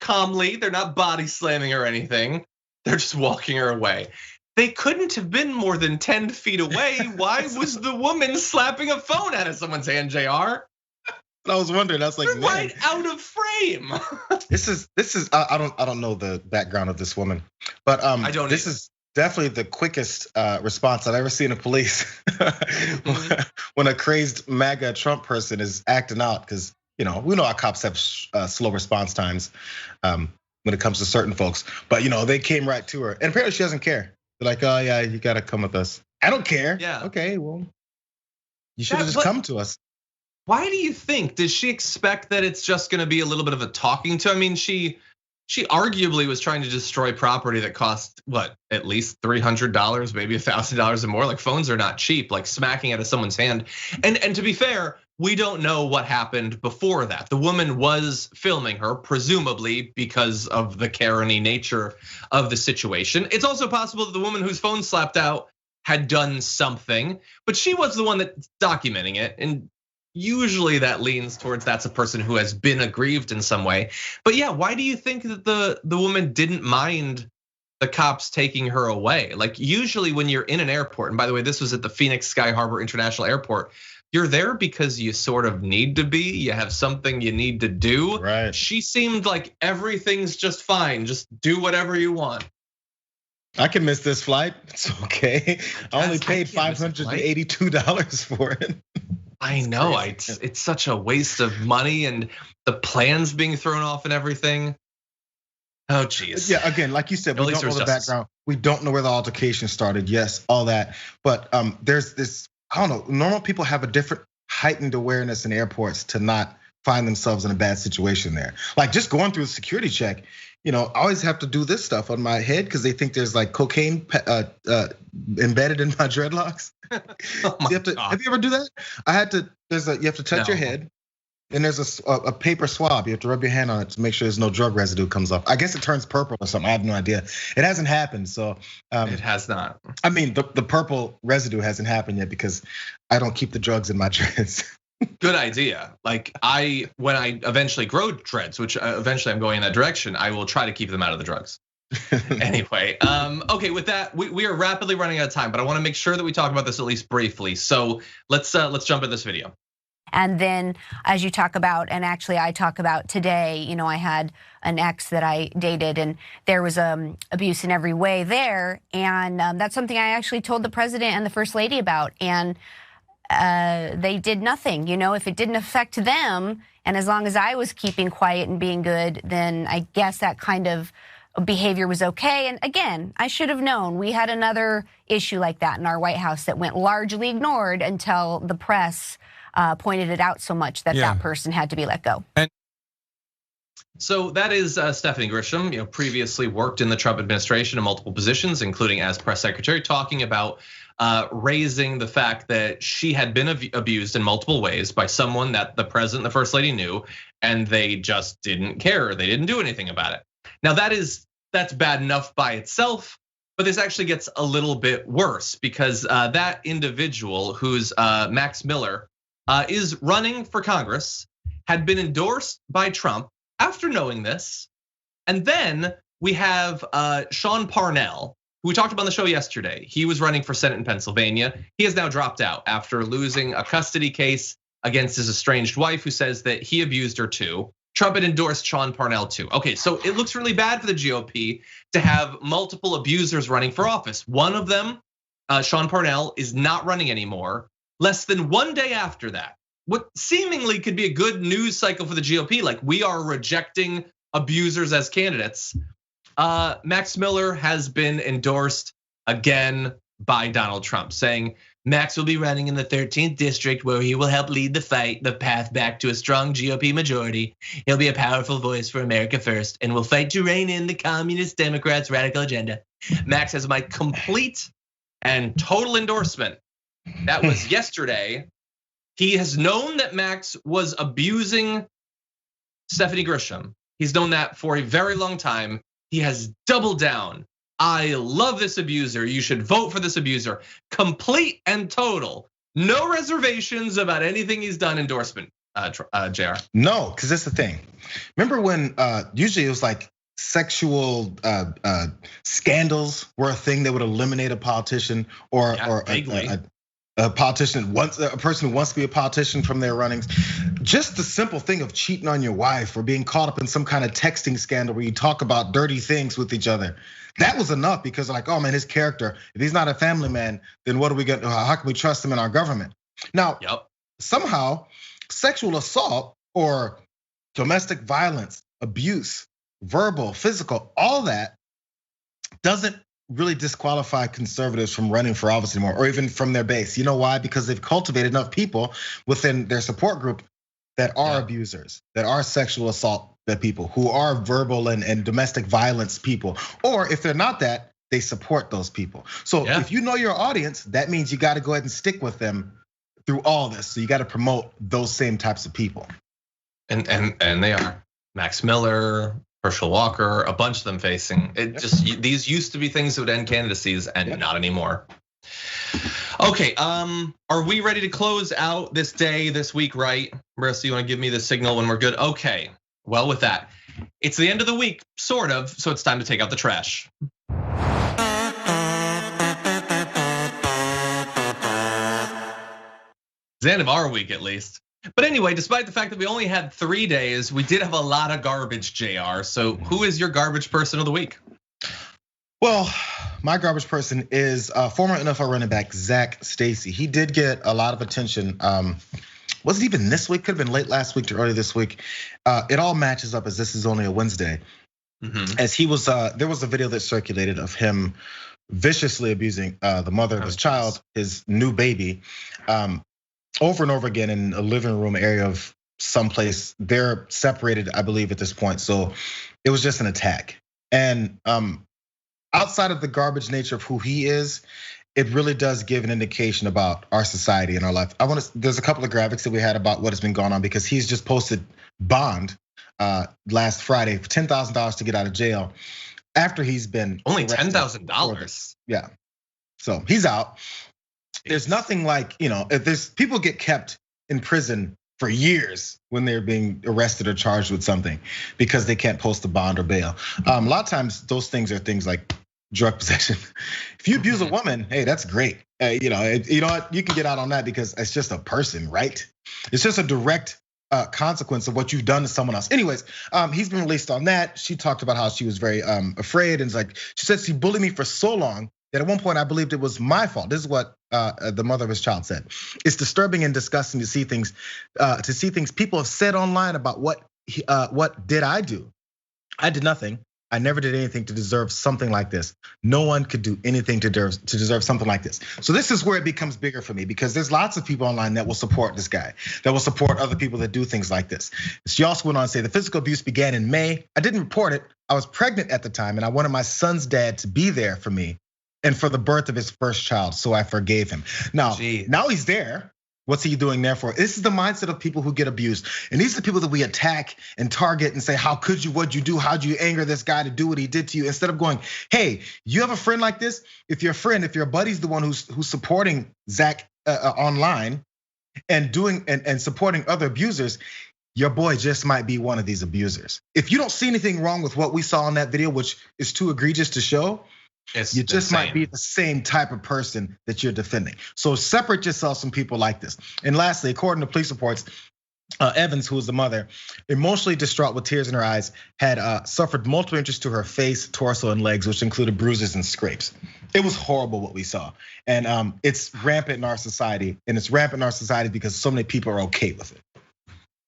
calmly, they're not body slamming or anything, they're just walking her away. They couldn't have been more than 10 feet away. Why was the woman slapping a phone out of someone's hand, Jayar? I was wondering. I was like, they're right out of frame. This is. I don't know the background of this woman, but I don't. This is definitely the quickest response I've ever seen of police when a crazed MAGA Trump person is acting out, because we know our cops have slow response times when it comes to certain folks, but they came right to her, and apparently she doesn't care. They're like, oh yeah, you gotta come with us. I don't care. Yeah. Okay, well, you should have just come to us. Why do you think? Does she expect that it's just gonna be a little bit of a talking to? I mean, she arguably was trying to destroy property that cost what, at least $300, maybe $1,000 or more. Like phones are not cheap, like smacking out of someone's hand. And to be fair, we don't know what happened before that. The woman was filming her, presumably because of the Karen-y nature of the situation. It's also possible that the woman whose phone slapped out had done something, but she was the one that's documenting it. And usually that leans towards that's a person who has been aggrieved in some way. But yeah, why do you think that the woman didn't mind the cops taking her away. Like usually when you're in an airport, and by the way, this was at the Phoenix Sky Harbor International Airport, you're there because you sort of need to be, you have something you need to do. Right. She seemed like everything's just fine, just do whatever you want. I can miss this flight, it's okay. I only paid $582 for it. I know, it's such a waste of money and the plans being thrown off and everything. Oh, geez. Yeah, again, like you said, we don't know the background. We don't know where the altercation started. Yes, all that. But there's this, I don't know, normal people have a different heightened awareness in airports to not find themselves in a bad situation there. Like just going through a security check, I always have to do this stuff on my head because they think there's like cocaine embedded in my dreadlocks. Oh my God. Have you ever do that? You have to touch your head. And there's a paper swab. You have to rub your hand on it to make sure there's no drug residue comes off. I guess it turns purple or something. I have no idea. It hasn't happened, so. It has not. I mean, the purple residue hasn't happened yet because I don't keep the drugs in my dreads. Good idea. Like when I eventually grow dreads, which eventually I'm going in that direction, I will try to keep them out of the drugs. Anyway, okay, with that, we are rapidly running out of time, but I want to make sure that we talk about this at least briefly. So let's jump into this video. And then as you talk about, and actually I talk about today, I had an ex that I dated and there was abuse in every way there. And that's something I actually told the president and the first lady about. And they did nothing, if it didn't affect them. And as long as I was keeping quiet and being good, then I guess that kind of behavior was okay. And again, I should have known. We had another issue like that in our White House that went largely ignored until the press pointed it out so much that that person had to be let go. So that is Stephanie Grisham, previously worked in the Trump administration in multiple positions, including as press secretary, talking about raising the fact that she had been abused in multiple ways by someone that the president and the first lady knew, and they just didn't care. They didn't do anything about it. Now that's bad enough by itself, but this actually gets a little bit worse because that individual who's Max Miller is running for Congress, had been endorsed by Trump after knowing this. And then we have Sean Parnell, who we talked about on the show yesterday. He was running for Senate in Pennsylvania. He has now dropped out after losing a custody case against his estranged wife, who says that he abused her too. Trump had endorsed Sean Parnell too. Okay, so it looks really bad for the GOP to have multiple abusers running for office. One of them, Sean Parnell, is not running anymore. Less than one day after that, what seemingly could be a good news cycle for the GOP, like we are rejecting abusers as candidates. Max Miller has been endorsed again by Donald Trump, saying Max will be running in the 13th district where he will help lead the fight, the path back to a strong GOP majority. He'll be a powerful voice for America first and will fight to rein in the communist Democrats' radical agenda. Max has my complete and total endorsement. That was yesterday. He has known that Max was abusing Stephanie Grisham. He's known that for a very long time. He has doubled down. I love this abuser. You should vote for this abuser. Complete and total. No reservations about anything he's done endorsement, Jayar. No, because that's the thing. Remember when usually it was like sexual scandals were a thing that would eliminate a politician or a politician, a person who wants to be a politician from their runnings. Just the simple thing of cheating on your wife or being caught up in some kind of texting scandal where you talk about dirty things with each other. That was enough because like, oh man, his character, if he's not a family man, then what do we get? How can we trust him in our government? Now, somehow sexual assault or domestic violence, abuse, verbal, physical, all that doesn't really disqualify conservatives from running for office anymore, or even from their base. You know why? Because they've cultivated enough people within their support group that are abusers, that are sexual assault people, who are verbal and domestic violence people. Or if they're not that, they support those people. So if you know your audience, that means you got to go ahead and stick with them through all this. So you got to promote those same types of people. And they are. Max Miller, Herschel Walker, a bunch of them facing it. Just these used to be things that would end candidacies, and not anymore. Okay, are we ready to close out this day, this week, right? Marissa, you want to give me the signal when we're good? Okay, well with that, it's the end of the week, sort of, so it's time to take out the trash. It's the end of our week at least. But anyway, despite the fact that we only had 3 days, we did have a lot of garbage, Jayar. So who is your garbage person of the week? Well, my garbage person is former NFL running back Zach Stacy. He did get a lot of attention. Wasn't even this week, could have been late last week to early this week. It all matches up as this is only a Wednesday. As he was, there was a video that circulated of him viciously abusing the mother of his child, his new baby, over and over again in a living room area of someplace. They're separated, I believe, at this point. So it was just an attack. And outside of the garbage nature of who he is, it really does give an indication about our society and our life. There's a couple of graphics that we had about what has been going on because he's just posted bond last Friday for $10,000 to get out of jail after he's been only $10,000. Yeah, so he's out. There's nothing like, if there's people get kept in prison for years when they're being arrested or charged with something because they can't post a bond or bail. A lot of times those things are things like drug possession. If you abuse a woman, hey, that's great. You know what? You can get out on that because it's just a person, right? It's just a direct consequence of what you've done to someone else. Anyways, he's been released on that. She talked about how she was very afraid and she said she bullied me for so long that at one point I believed it was my fault. This is what the mother of his child said. It's disturbing and disgusting to see things people have said online about what did I do? I did nothing. I never did anything to deserve something like this. No one could do anything to deserve something like this. So this is where it becomes bigger for me because there's lots of people online that will support this guy, that will support other people that do things like this. She also went on to say the physical abuse began in May. I didn't report it. I was pregnant at the time and I wanted my son's dad to be there for me and for the birth of his first child, so I forgave him. Now he's there. What's he doing there for? This is the mindset of people who get abused. And these are the people that we attack and target and say, how could you, what'd you do? How'd you anger this guy to do what he did to you? Instead of going, hey, you have a friend like this? If your buddy's the one who's supporting Zach online and doing and supporting other abusers, your boy just might be one of these abusers. If you don't see anything wrong with what we saw in that video, which is too egregious to show, you just might be the same type of person that you're defending. So separate yourself from people like this. And lastly, according to police reports, Evans, who was the mother, emotionally distraught with tears in her eyes, had suffered multiple injuries to her face, torso, and legs, which included bruises and scrapes. It was horrible what we saw. And it's rampant in our society. And it's rampant in our society because so many people are okay with it.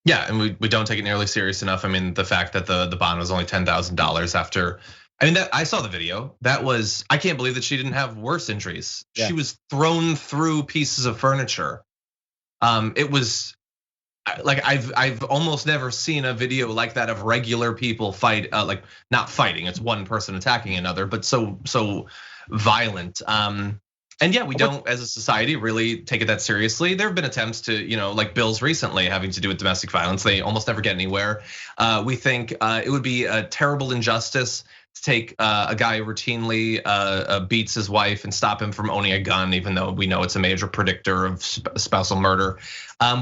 Yeah, and we don't take it nearly serious enough. I mean, the fact that the bond was only $10,000 after, I saw the video. I can't believe that she didn't have worse injuries. Yeah. She was thrown through pieces of furniture. It was like I've almost never seen a video like that of regular people fight, like not fighting. It's one person attacking another, but so violent. And yeah, we don't as a society really take it that seriously. There have been attempts to, like bills recently having to do with domestic violence. They almost never get anywhere. We think it would be a terrible injustice to take a guy who routinely beats his wife and stop him from owning a gun, even though we know it's a major predictor of spousal murder.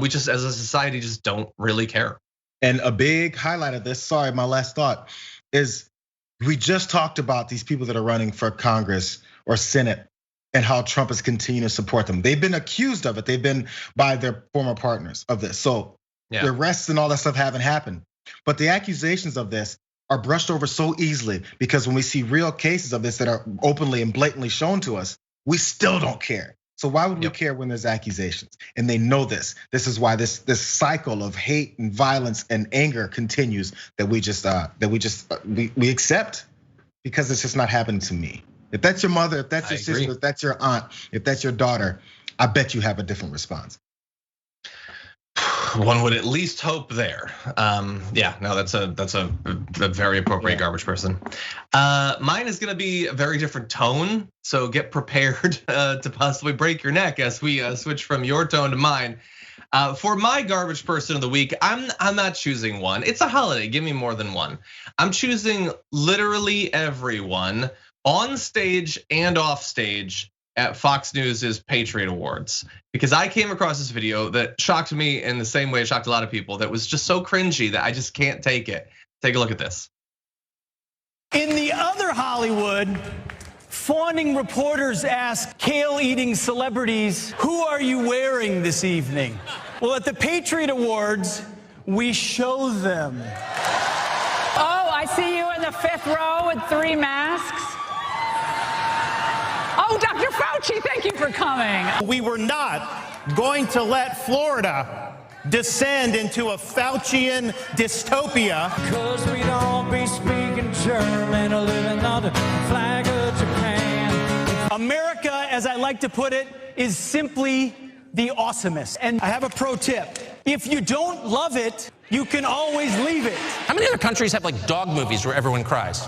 We just, as a society, just don't really care. And a big highlight of this, sorry, my last thought, is we just talked about these people that are running for Congress or Senate and how Trump is continuing to support them. They've been accused of it. They've been by their former partners of this. So the arrests and all that stuff haven't happened. But the accusations of this are brushed over so easily because when we see real cases of this that are openly and blatantly shown to us, we still don't care. So why would we care when there's accusations? And they know this. This is why this cycle of hate and violence and anger continues that we accept because it's just not happening to me. If that's your mother, if that's your sister, if that's your aunt, if that's your daughter, I bet you have a different response. One would at least hope there. Yeah, no, that's a very appropriate garbage person. Mine is gonna be a very different tone, so get prepared to possibly break your neck as we switch from your tone to mine. For my garbage person of the week, I'm not choosing one. It's a holiday, give me more than one. I'm choosing literally everyone on stage and off stage at Fox News's Patriot Awards, because I came across this video that shocked me in the same way it shocked a lot of people, that was just so cringy that I just can't take it. Take a look at this. In the other Hollywood, Fawning reporters ask kale-eating celebrities, who are you wearing this evening? Well, at the Patriot Awards, we show them. Oh, I see you in the 5th row with 3 masks. Oh, Dr. Fauci, thank you for coming. We were not going to let Florida descend into a Faucian dystopia. Cause we don't be speaking German or living under the flag of Japan. America, as I like to put it, is simply the awesomest. And I have a pro tip. If you don't love it, you can always leave it. How many other countries have like dog movies where everyone cries?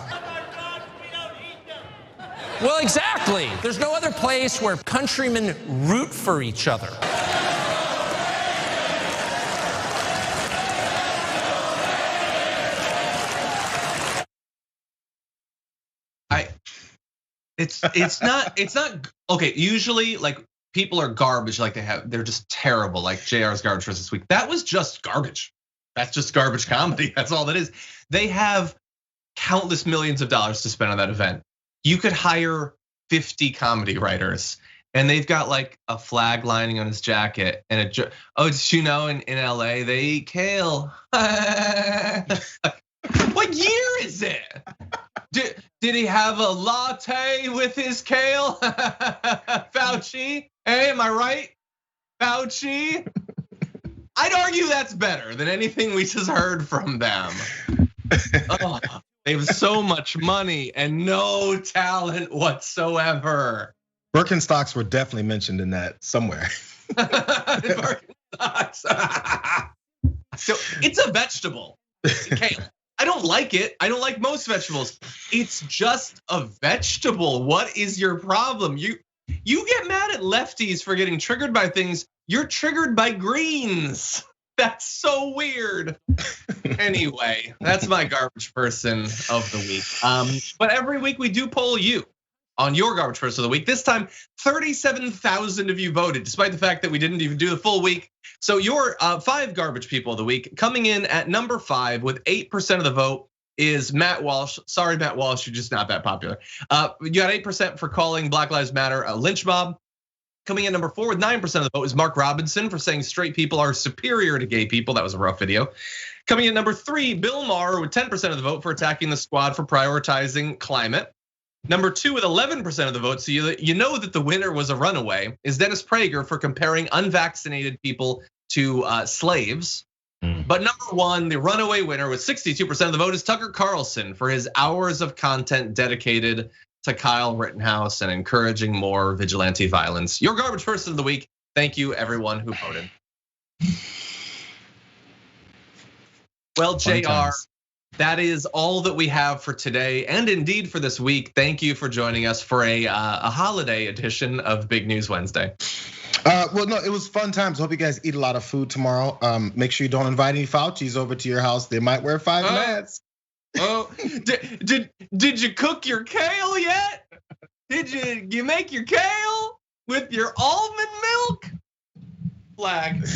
Well, exactly. There's no other place where countrymen root for each other. It's not okay. Usually, like, people are garbage, like they're just terrible, like Jayar's garbage for this week. That was just garbage. That's just garbage comedy. That's all that is. They have countless millions of dollars to spend on that event. You could hire 50 comedy writers, and they've got like a flag lining on his jacket and did you know in LA they eat kale? What year is it? Did he have a latte with his kale? Fauci, hey, am I right? Fauci? I'd argue that's better than anything we just heard from them. Oh, they have so much money and no talent whatsoever. Birkenstocks were definitely mentioned in that somewhere. Birkenstocks. So it's a vegetable, kale. I don't like it. I don't like most vegetables. It's just a vegetable. What is your problem? You get mad at lefties for getting triggered by things. You're triggered by greens. That's so weird. Anyway, that's my garbage person of the week. But every week we do poll you on your garbage person of the week. This time, 37,000 of you voted, despite the fact that we didn't even do the full week. So your 5 garbage people of the week, coming in at number 5 with 8% of the vote is Matt Walsh. Sorry, Matt Walsh, you're just not that popular. You got 8% for calling Black Lives Matter a lynch mob. Coming in number 4 with 9% of the vote is Mark Robinson for saying straight people are superior to gay people. That was a rough video. Coming in number 3, Bill Maher with 10% of the vote for attacking the squad for prioritizing climate. Number 2 with 11% of the vote, so you know that the winner was a runaway, is Dennis Prager for comparing unvaccinated people to slaves. But number 1, the runaway winner with 62% of the vote is Tucker Carlson for his hours of content dedicated to Kyle Rittenhouse and encouraging more vigilante violence. Your garbage person of the week. Thank you, everyone who voted. Well, Jayar, that is all that we have for today, and indeed for this week. Thank you for joining us for a holiday edition of Big News Wednesday. Well, no, it was fun times. Hope you guys eat a lot of food tomorrow. Make sure you don't invite any Faucis over to your house. They might wear 5 masks. Oh, did you cook your kale yet? Did you make your kale with your almond milk? Flag,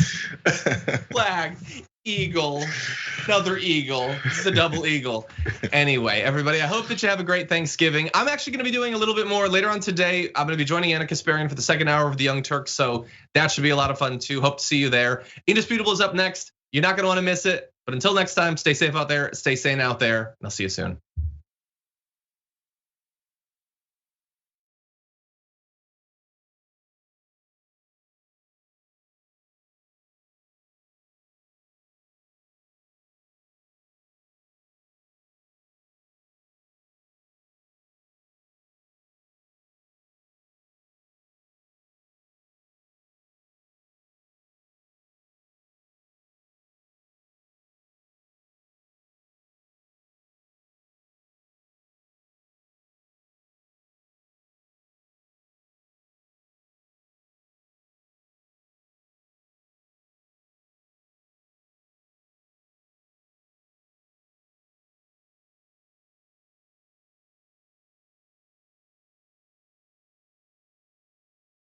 eagle, another eagle. It's a double eagle. Anyway, everybody, I hope that you have a great Thanksgiving. I'm actually going to be doing a little bit more later on today. I'm going to be joining Anna Kasparian for the 2nd hour of the Young Turks, so that should be a lot of fun too. Hope to see you there. Indisputable is up next. You're not going to want to miss it. But until next time, stay safe out there, stay sane out there, and I'll see you soon.